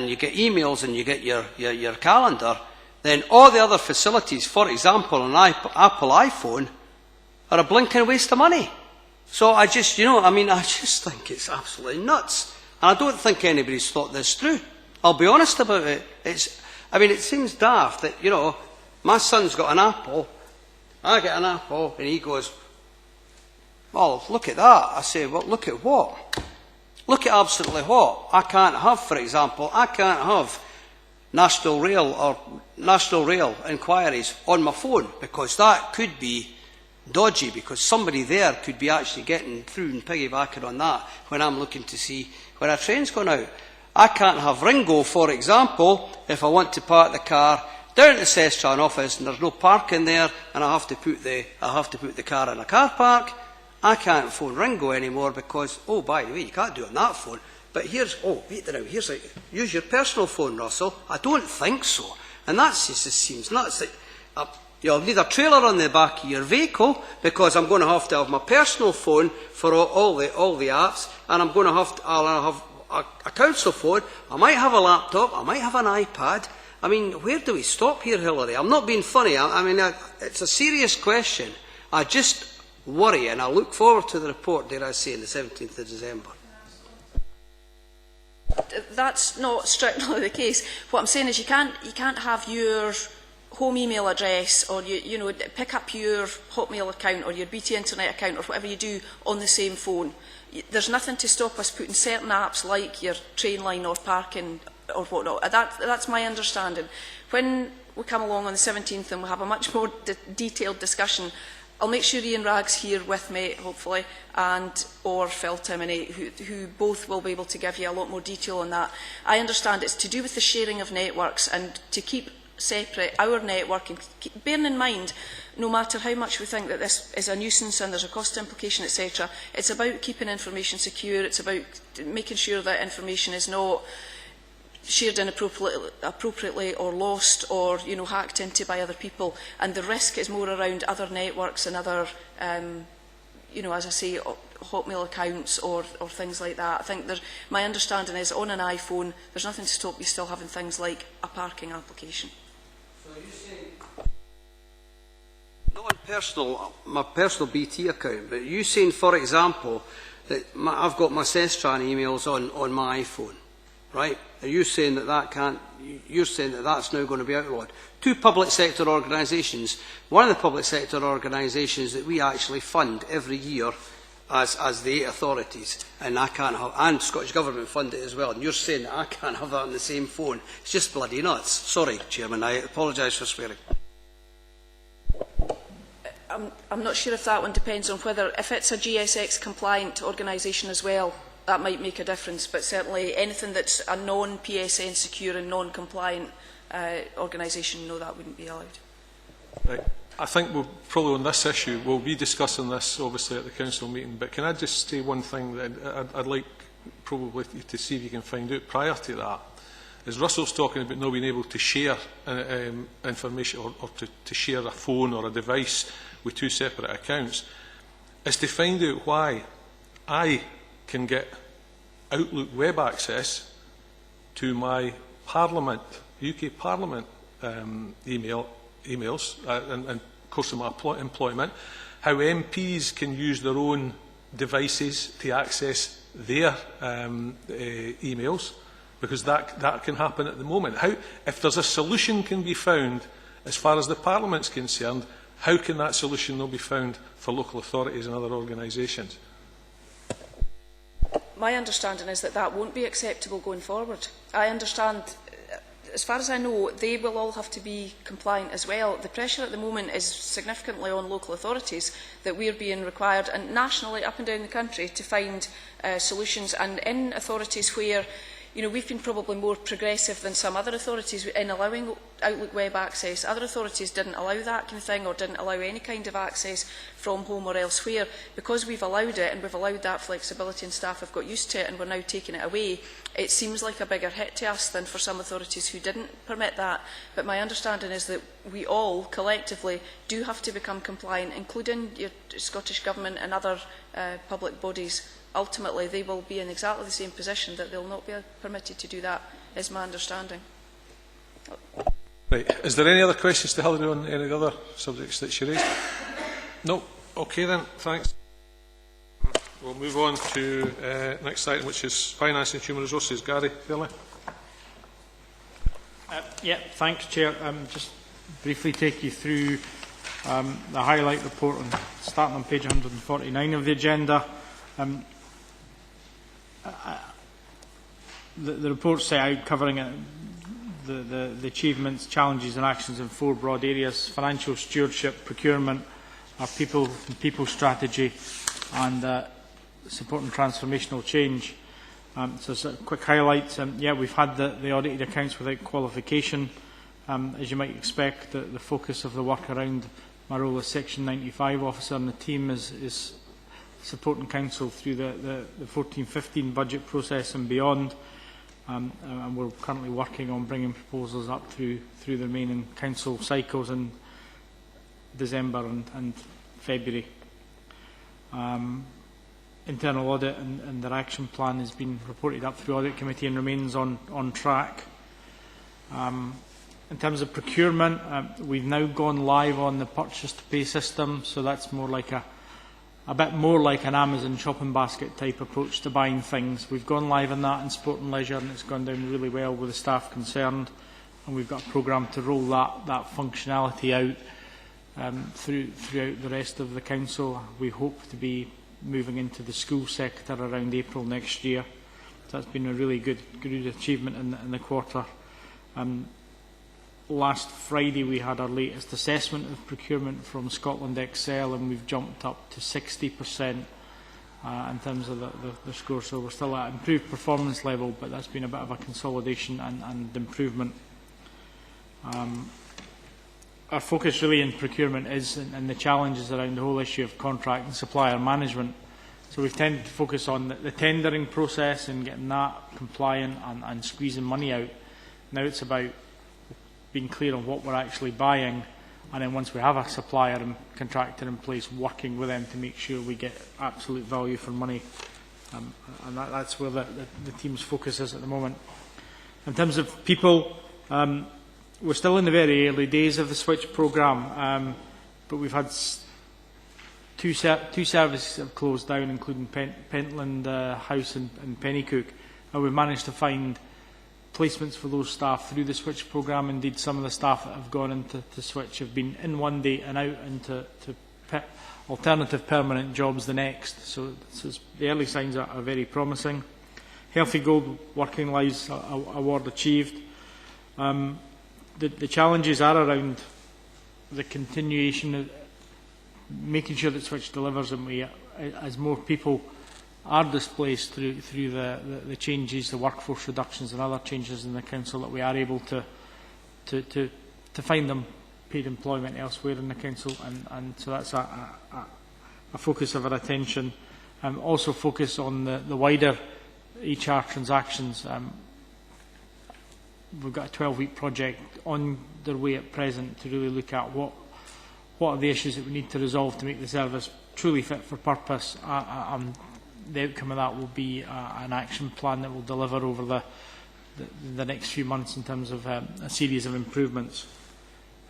you get emails and you get your calendar, then all the other facilities, for example, an Apple iPhone, are a blinking waste of money. So I just think it's absolutely nuts. And I don't think anybody's thought this through. I'll be honest about it. It seems daft that, my son's got an Apple, I get an Apple, and he goes, well, look at that. I say, well, look at what? Look at absolutely what? I can't have National Rail inquiries on my phone, because that could be dodgy, because somebody there could be actually getting through and piggybacking on that when I'm looking to see where a train's gone out. I can't have Ringo, for example, if I want to park the car down at the Sestran office and there's no parking there, and I have to put the car in a car park. I can't phone Ringo anymore because, oh, by the way, you can't do it on that phone. But use your personal phone, Russell. I don't think so. And that just seems nuts. You'll need a trailer on the back of your vehicle, because I'm going to have my personal phone for all the apps, and I'll have a council phone. I might have a laptop. I might have an iPad. I mean, where do we stop here, Hilary? I'm not being funny. It's a serious question. I just worry, and I look forward to the report, dare I say, on the 17th of December. That's not strictly the case. What I'm saying is you can't have your home email address, or pick up your Hotmail account or your BT Internet account or whatever you do on the same phone. There's nothing to stop us putting certain apps like your train line or parking or whatnot. That's my understanding. When we come along on the 17th and we'll have a much more detailed discussion, I'll make sure Ian Ragg's here with me, hopefully, or Phil Timoney, who both will be able to give you a lot more detail on that. I understand it's to do with the sharing of networks and to keep separate our network, and bearing in mind no matter how much we think that this is a nuisance and there's a cost implication, etc., it's about keeping information secure, it's about making sure that information is not shared inappropriately or lost or, you know, hacked into by other people. And the risk is more around other networks and other, you know, as I say, Hotmail accounts or things like that. I think my understanding is on an iPhone, there's nothing to stop you still having things like a parking application. So are you saying, not on my personal BT account, but are you saying, for example, that I've got my Sestran emails on my iPhone, right? Are you saying that can't? You're saying that that's now going to be outlawed? Two public sector organisations. One of the public sector organisations that we actually fund every year as the 8 authorities, and I can't have, and Scottish Government fund it as well. And you're saying that I can't have that on the same phone? It's just bloody nuts. Sorry, Chairman. I apologise for swearing. I'm not sure if that one depends on whether, if it's a GSX compliant organisation as well, that might make a difference, but certainly anything that's a non-PSN secure and non-compliant organisation, no, that wouldn't be allowed. Right. I think we'll probably on this issue, we'll be discussing this obviously at the council meeting, but can I just say one thing that I'd like probably to see if you can find out prior to that. As Russell's talking about not being able to share information or to share a phone or a device with 2 separate accounts, is to find out why I can get Outlook web access to my Parliament, UK Parliament emails and of course of my employment, how MPs can use their own devices to access their emails, because that can happen at the moment. If there's a solution can be found as far as the Parliament's concerned, how can that solution not be found for local authorities and other organisations? My understanding is that won't be acceptable going forward. I understand, as far as I know, they will all have to be compliant as well. The pressure at the moment is significantly on local authorities that we're being required, and nationally up and down the country, to find solutions. And in authorities where, you know, we've been probably more progressive than some other authorities in allowing Outlook web access. Other authorities didn't allow that kind of thing, or didn't allow any kind of access from home or elsewhere. Because we've allowed it, and we've allowed that flexibility, and staff have got used to it, and we're now taking it away, it seems like a bigger hit to us than for some authorities who didn't permit that. But my understanding is that we all, collectively, do have to become compliant, including your Scottish Government and other public bodies. Ultimately, they will be in exactly the same position, that they'll not be permitted to do that, is my understanding. Right. Is there any other questions to Hilary on any other subjects that she raised? No. Okay then, thanks. We'll move on to next item, which is Finance and Human Resources. Gary Fairley. Yeah, thanks, Chair. Just briefly take you through the highlight report, starting on page 149 of the agenda. The report set out covering the achievements, challenges and actions in 4 broad areas: financial stewardship, procurement, our people strategy, and supporting transformational change. So a quick highlight. Yeah, we've had the audited accounts without qualification. As you might expect, the focus of the work around my role as Section 95 officer and the team is supporting Council through the 14-15 budget process and beyond. And we're currently working on bringing proposals up through the remaining Council cycles in December and February. Internal audit and their action plan has been reported up through Audit Committee and remains on track. In terms of procurement, we've now gone live on the purchase to pay system, so that's more like a bit more like an Amazon shopping basket type approach to buying things. We've gone live on that in sport and leisure, and it's gone down really well with the staff concerned, and we've got a programme to roll that functionality out throughout the rest of the Council. We hope to be moving into the school sector around April next year. So that's been a really good achievement in the quarter. Last Friday we had our latest assessment of procurement from Scotland Excel, and we've jumped up to 60% in terms of the score. So we're still at improved performance level, but that's been a bit of a consolidation and improvement. our focus really in procurement is and the challenges around the whole issue of contract and supplier management. So we've tended to focus on the tendering process and getting that compliant and squeezing money out. Now it's about being clear on what we're actually buying, and then once we have a supplier and contractor in place, working with them to make sure we get absolute value for money. And that's where the team's focus is at the moment. In terms of people, we're still in the very early days of the Switch programme, but we've had two services have closed down, including Pentland House and Pennycook, and we've managed to find placements for those staff through the Switch programme. Indeed, some of the staff that have gone into Switch have been in one day and out into alternative permanent jobs the next. So the early signs are very promising. Healthy Gold Working Lives Award achieved. The challenges are around the continuation of making sure that Switch delivers, and we, as more people are displaced through the changes, the workforce reductions and other changes in the council, that we are able to find them paid employment elsewhere in the council, and so that's a focus of our attention. Also focus on the wider HR transactions. We've got a 12-week project on their way at present to really look at what are the issues that we need to resolve to make the service truly fit for purpose. The outcome of that will be an action plan that will deliver over the next few months in terms of a series of improvements.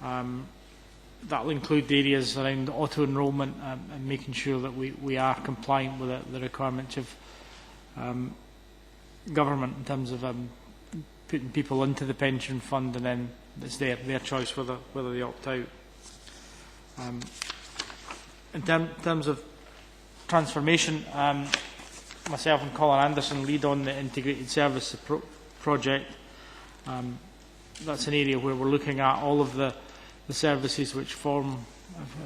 That will include the areas around auto-enrolment and making sure that we are compliant with the requirements of government in terms of putting people into the pension fund, and then it's their choice whether they opt out. In terms of transformation, myself and Colin Anderson lead on the integrated service project. That's an area where we're looking at all of the services which form,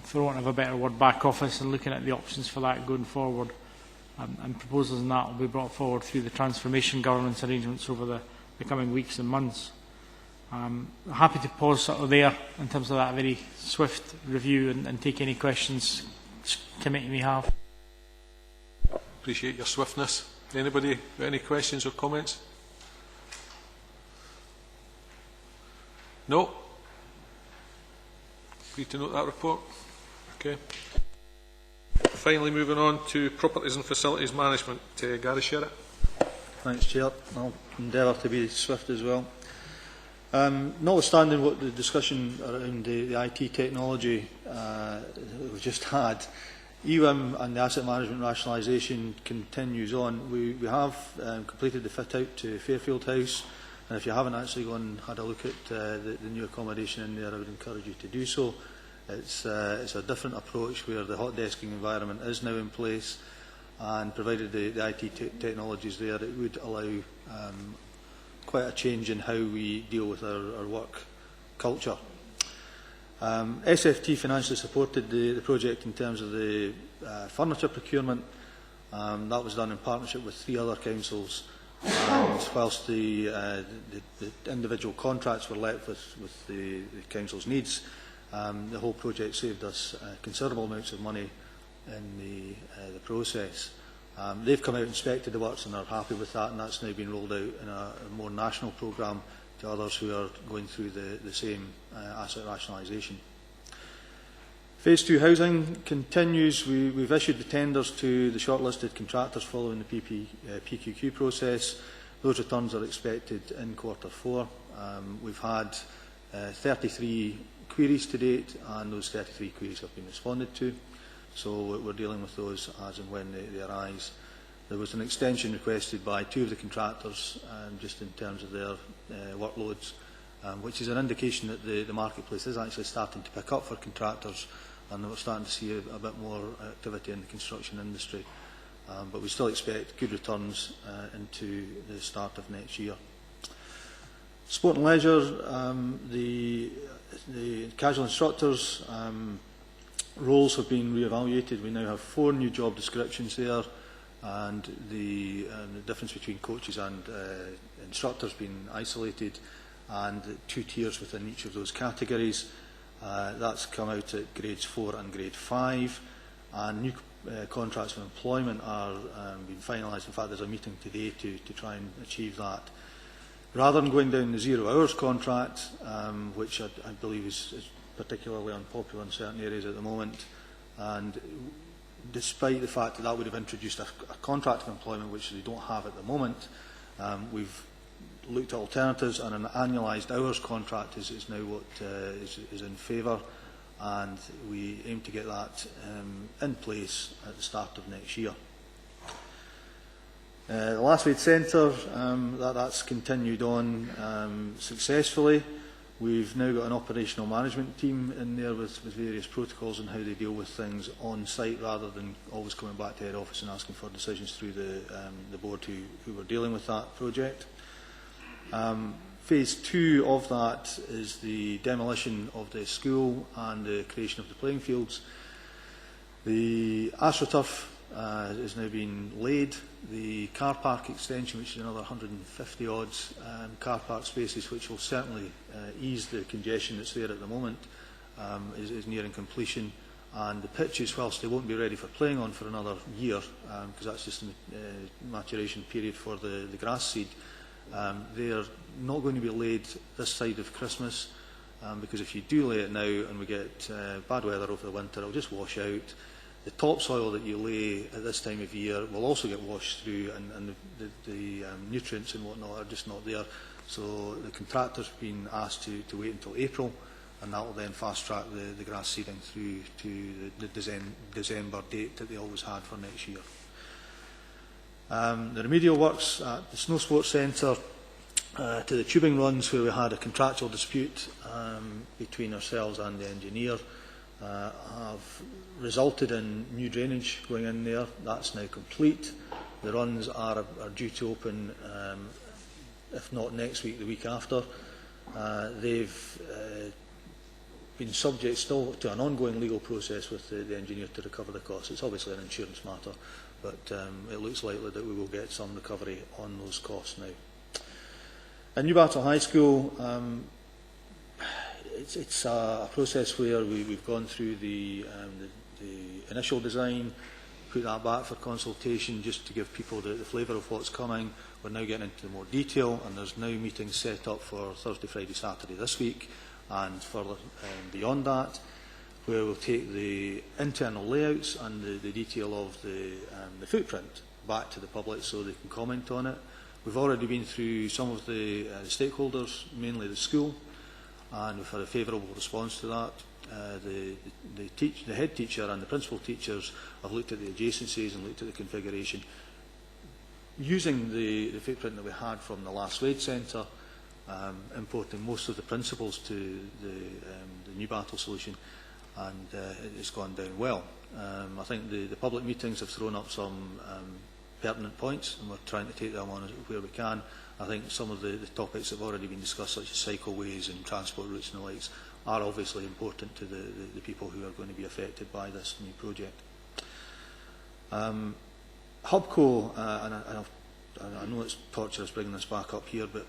for want of a better word, back office, and looking at the options for that going forward. And proposals on that will be brought forward through the transformation governance arrangements over the coming weeks and months. Happy to pause sort of there in terms of that very swift review and take any questions committee may have. Appreciate your swiftness. Anybody got any questions or comments? No? Agree to note that report? Okay. Finally, moving on to properties and facilities management. Gary Sherritt. Thanks, Chair. I'll endeavour to be swift as well. Notwithstanding what the discussion around the IT technology we've just had, EWIM and the asset management rationalisation continues on. We have completed the fit-out to Fairfield House, and if you haven't actually gone and had a look at the new accommodation in there, I would encourage you to do so. It's a different approach where the hot desking environment is now in place, and provided the IT technology is there, it would allow quite a change in how we deal with our work culture. SFT financially supported the project in terms of the furniture procurement. That was done in partnership with 3 other councils, and whilst the individual contracts were left with the council's needs, the whole project saved us considerable amounts of money in the process. They've come out and inspected the works and are happy with that, and that's now been rolled out in a more national programme to others who are going through the same asset rationalisation. Phase 2 housing continues. We've issued the tenders to the shortlisted contractors following the PQQ process. Those returns are expected in Q4. We've had 33 queries to date, and those 33 queries have been responded to. So we're dealing with those as and when they arise. There was an extension requested by 2 of the contractors, just in terms of their workloads, which is an indication that the marketplace is actually starting to pick up for contractors, and we're starting to see a bit more activity in the construction industry. But we still expect good returns into the start of next year. Sport and leisure, the casual instructors roles have been re-evaluated. We now have 4 new job descriptions there, and the difference between coaches and instructors being isolated, and 2 tiers within each of those categories. That's come out at grades 4 and grade 5, and new contracts of employment are being finalised. In fact, there's a meeting today to try and achieve that. Rather than going down the 0 hours contract, which I believe is particularly unpopular in certain areas at the moment, and despite the fact that that would have introduced a contract of employment which they don't have at the moment, we've looked at alternatives, and an annualised hours contract is now what is in favour, and we aim to get that in place at the start of next year. The Last Aid Centre, that's continued on successfully. We've now got an operational management team in there with various protocols on how they deal with things on site, rather than always coming back to head office and asking for decisions through the board who were dealing with that project. Phase 2 of that is the demolition of the school and the creation of the playing fields. The AstroTurf is now being laid. The car park extension, which is another 150 odd car park spaces, which will certainly ease the congestion that's there at the moment, is nearing completion. And the pitches, whilst they won't be ready for playing on for another year, because that's just a maturation period for the grass seed, they're not going to be laid this side of Christmas, because if you do lay it now and we get bad weather over the winter, it'll just wash out. The topsoil that you lay at this time of year will also get washed through, and the nutrients and whatnot are just not there. So the contractor's been asked to wait until April, and that will then fast track the grass seeding through to the December date that they always had for next year. The remedial works at the Snow Sports Centre to the tubing runs, where we had a contractual dispute between ourselves and the engineer, have resulted in new drainage going in there. That's now complete. The runs are due to open, if not next week, the week after. They've been subject still to an ongoing legal process with the engineer to recover the costs. It's obviously an insurance matter, but it looks likely that we will get some recovery on those costs now. At Newbattle High School, it's a process where we've gone through the initial design, put that back for consultation just to give people the flavour of what's coming. We're now getting into more detail, and there's now meetings set up for Thursday, Friday, Saturday this week, and further beyond that, where we'll take the internal layouts and the detail of the footprint back to the public so they can comment on it. We've already been through some of the stakeholders, mainly the school, and we've had a favourable response to that. The head teacher and the principal teachers have looked at the adjacencies and looked at the configuration. Using the footprint that we had from the Last Aid Centre, importing most of the principles to the Newbattle solution, and it's gone down well. I think the public meetings have thrown up some pertinent points, and we're trying to take them on where we can. I think some of the topics that have already been discussed, such as cycleways and transport routes and the likes, are obviously important to the people who are going to be affected by this new project. Hubco, and I know it's torturous bringing this back up here, but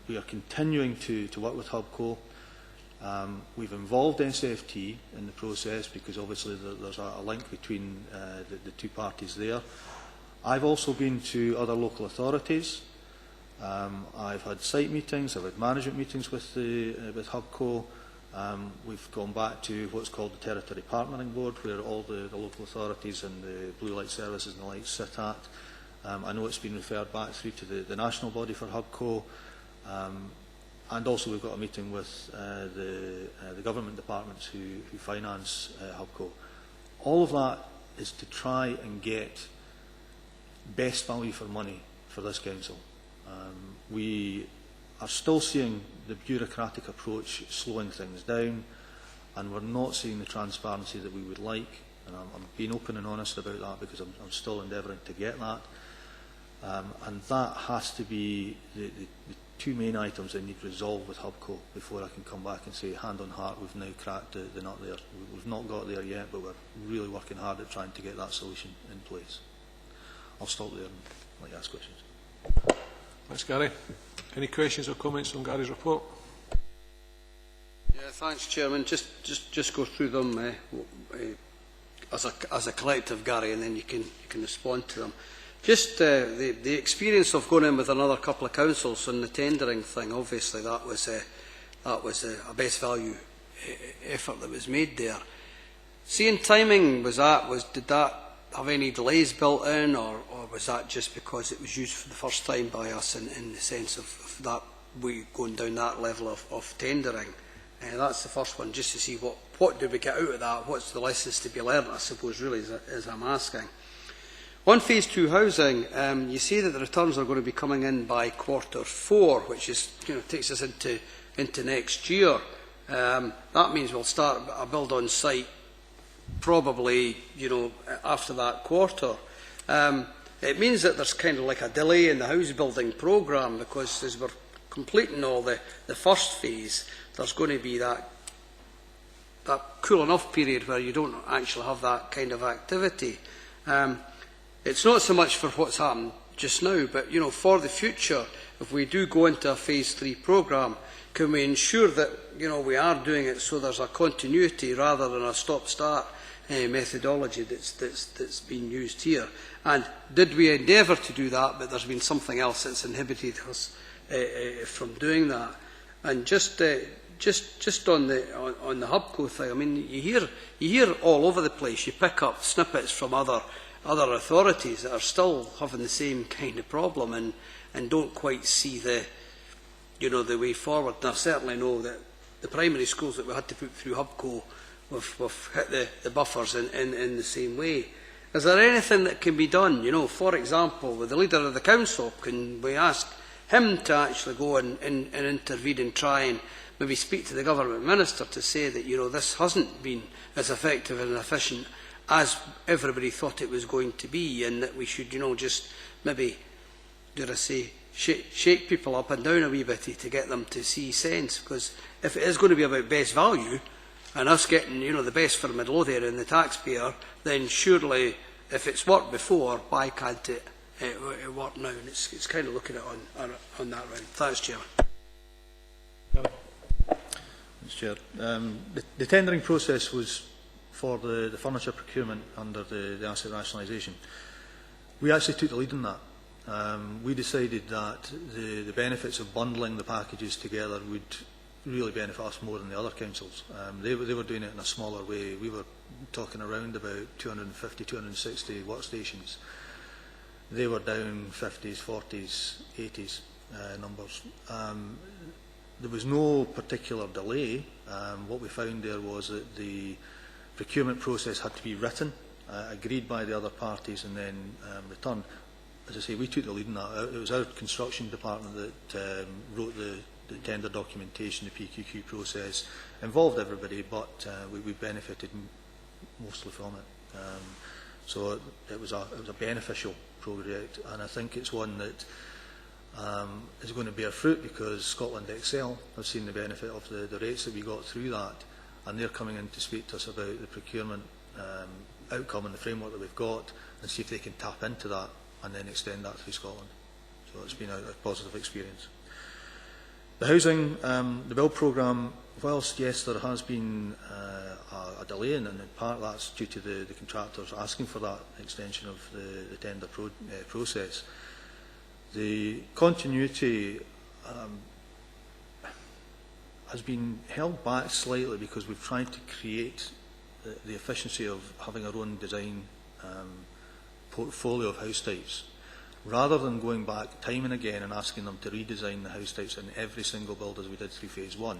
we are continuing to work with Hubco. We've involved SFT in the process because obviously there's a link between the two parties there. I've also been to other local authorities. I've had site meetings, I've had management meetings with Hubco. We've gone back to what's called the Territory Partnering Board, where all the local authorities and the Blue Light Services and the like sit at. I know it's been referred back through to the national body for Hubco. And also we've got a meeting with the government departments who finance Hubco. All of that is to try and get best value for money for this council. We are still seeing the bureaucratic approach slowing things down, and we're not seeing the transparency that we would like. And I'm being open and honest about that because I'm still endeavouring to get that. And that has to be the two main items that need resolved with Hubco before I can come back and say, hand on heart, we've now cracked the nut there. We've not got there yet, but we're really working hard at trying to get that solution in place. I'll stop there and let you ask questions. Thanks, Gary. Any questions or comments on Gary's report? Yeah, Thanks, Chairman. Just go through them as a collective, Gary, and then you can respond to them. Just the experience of going in with another couple of councils on the tendering thing. Obviously, that was a best value effort that was made there. Seeing timing did that have any delays built in, or was that just because it was used for the first time by us in the sense of that we going down that level of tendering? That's the first one, just to see what did we get out of that, what's the lessons to be learned, I suppose, really, as I'm asking. On Phase 2 housing, you say that the returns are going to be coming in by Q4, which is, takes us into next year. That means we'll start a build on site probably, after that quarter. It means that there's kind of like a delay in the house building programme, because as we're completing all the first phase, there's going to be that cooling off period where you don't actually have that kind of activity. It's not so much for what's happened just now, but for the future, if we do go into a Phase 3 programme, can we ensure that we are doing it so there's a continuity rather than a stop-start methodology that's been used here? And did we endeavour to do that, but there's been something else that's inhibited us from doing that? And just on the Hubco thing, I mean, you hear all over the place. You pick up snippets from other authorities that are still having the same kind of problem and don't quite see the way forward. And I certainly know that the primary schools that we had to put through Hubco, we've hit the buffers in the same way. Is there anything that can be done? For example, with the leader of the council, can we ask him to actually go and intervene and try and maybe speak to the government minister to say that this hasn't been as effective and efficient as everybody thought it was going to be, and that we should just maybe, dare I say, shake people up and down a wee bit to get them to see sense? Because if it is going to be about best value and us getting the best for Midlothian and the taxpayer, then surely if it's worked before, why can't it work now? And it's kind of looking at it on that round. Thanks, Chairman. Mr. Chair, the tendering process was for the furniture procurement under the asset rationalisation. We actually took the lead in that. We decided that the benefits of bundling the packages together would really benefit us more than the other councils. They were doing it in a smaller way. We were talking around about 250, 260 workstations. They were down 50s, 40s, 80s numbers. There was no particular delay. What we found there was that the procurement process had to be written, agreed by the other parties, and then returned. As I say, we took the lead in that. It was our construction department that wrote the tender documentation, the PQQ process, involved everybody, but we benefited mostly from it. So it was a beneficial project, and I think it's one that is going to bear fruit, because Scotland Excel have seen the benefit of the rates that we got through that, and they're coming in to speak to us about the procurement outcome and the framework that we've got, and see if they can tap into that and then extend that through Scotland. So it's been a positive experience. The housing, the build programme, whilst yes, there has been a delay, and in part that's due to the contractors asking for that extension of the tender process. The continuity has been held back slightly because we've tried to create the efficiency of having our own design portfolio of house types, rather than going back time and again and asking them to redesign the house types in every single build as we did through Phase 1.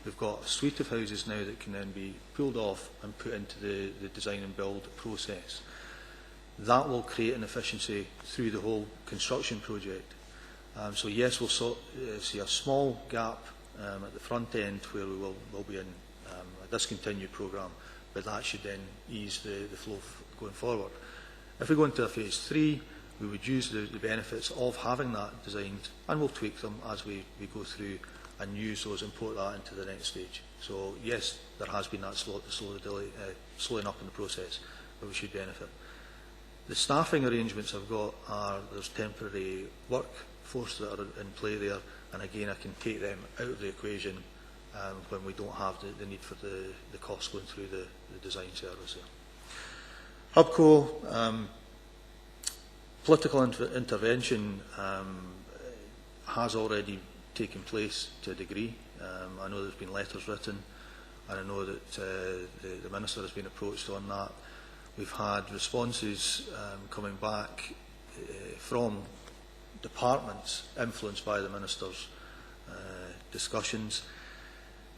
We've got a suite of houses now that can then be pulled off and put into the design and build process. That will create an efficiency through the whole construction project. So yes, we'll see a small gap at the front end where we will be in a discontinued programme, but that should then ease the flow going forward. If we go into a Phase 3, we would use the benefits of having that designed, and we'll tweak them as we go through and use those, import that into the next stage. So yes, there has been that slowing up in the process, but we should benefit. The staffing arrangements I've got there's temporary workforce that are in play there, and again I can take them out of the equation when we don't have the need for the costs going through the design service there. Hubco, political intervention has already taken place to a degree. I know there's been letters written, and I know that the Minister has been approached on that. We've had responses coming back from departments influenced by the Minister's discussions.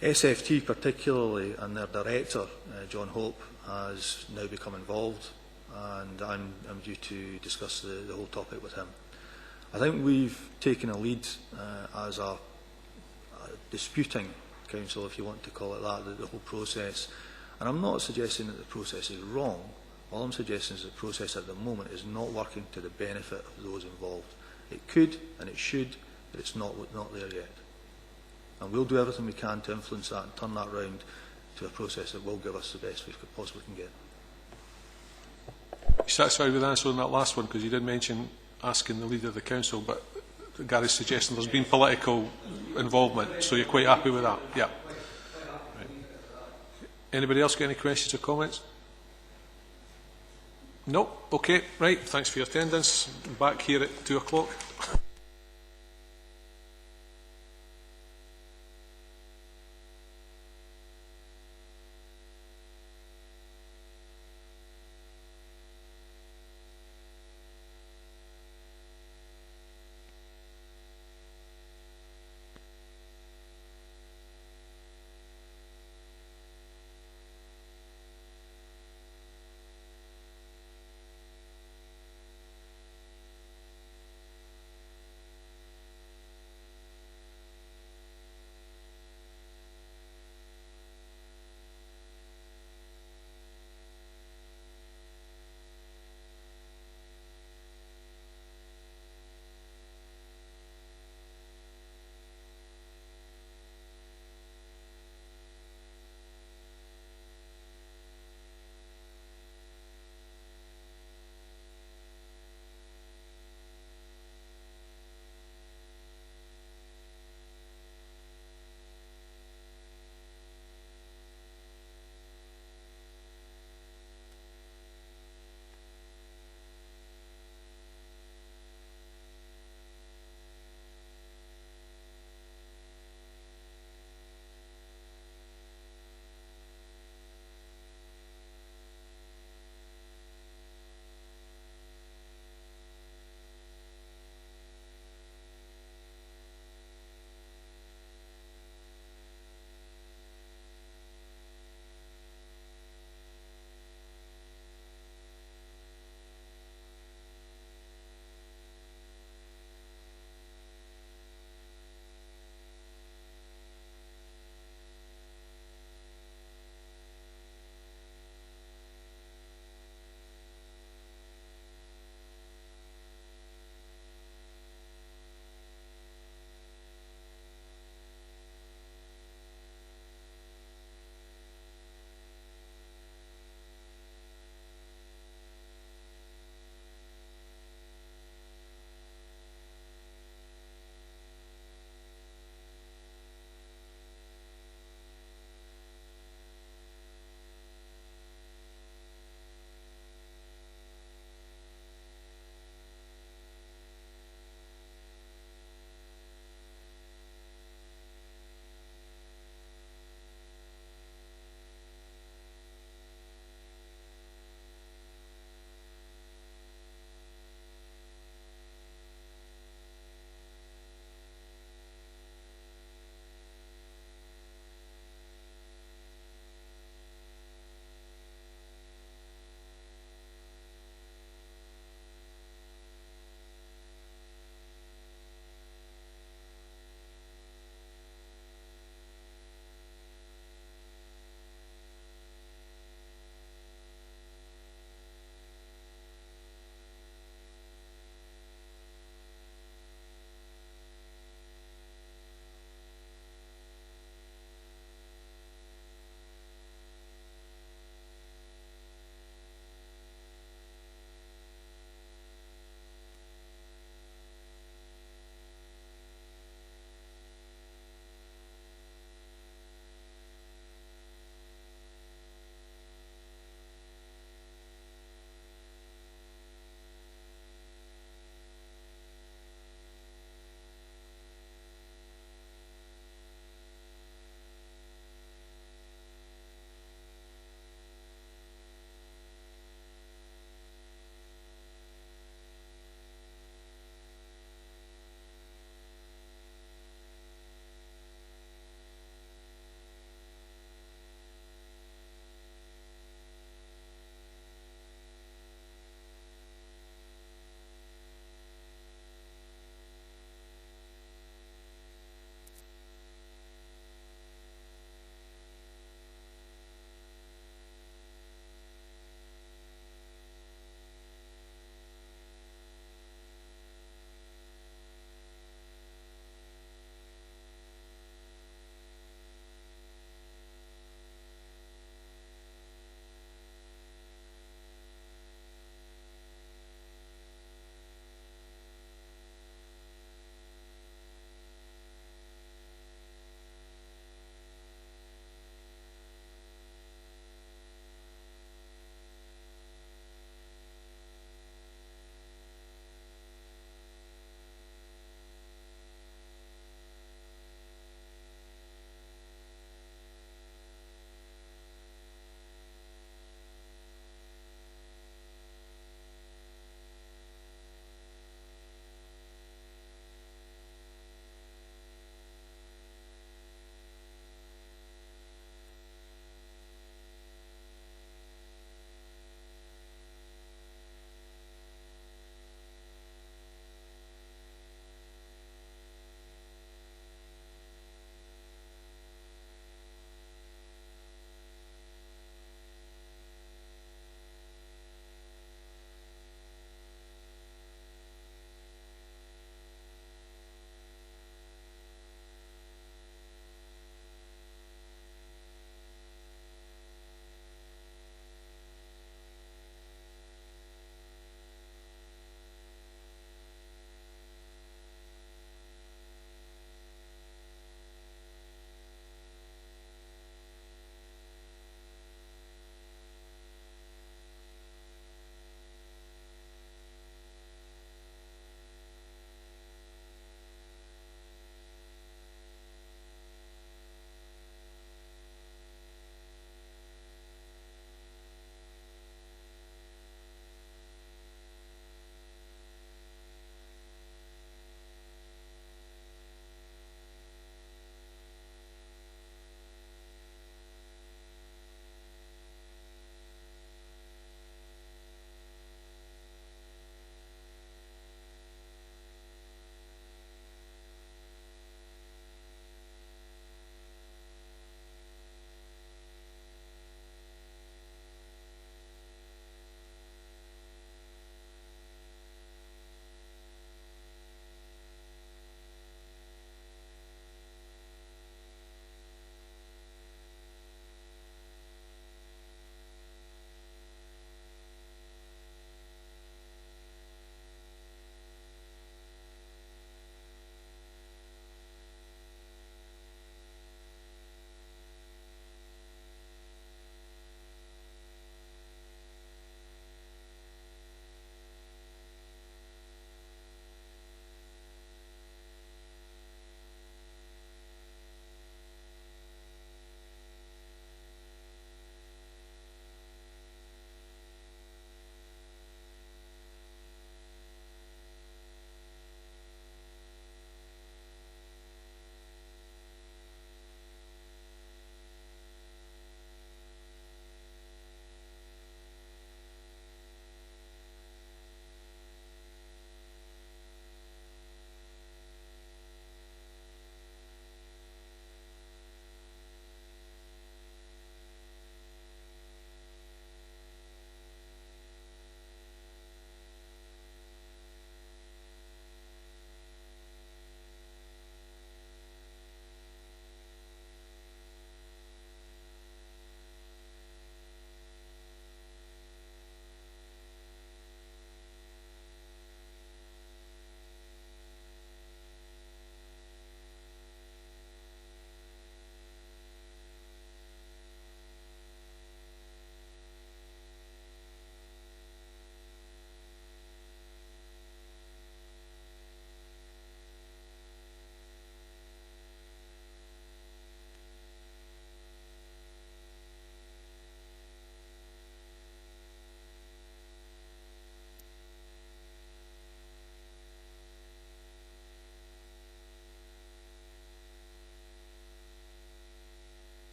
SFT particularly, and their director, John Hope, has now become involved, and I'm due to discuss the whole topic with him. I think we've taken a lead as a disputing council, if you want to call it that, the whole process. And I'm not suggesting that the process is wrong. All I'm suggesting is that the process at the moment is not working to the benefit of those involved. It could and it should, but it's not there yet. And we'll do everything we can to influence that and turn that round to a process that will give us the best we possibly can get. You satisfied with answering that last one? Because you did mention asking the leader of the council, but Gary's suggesting there's been political involvement, so you're quite happy with that? Yeah. Right. Anybody else got any questions or comments? No? Okay, right. Thanks for your attendance. Back here at 2 o'clock.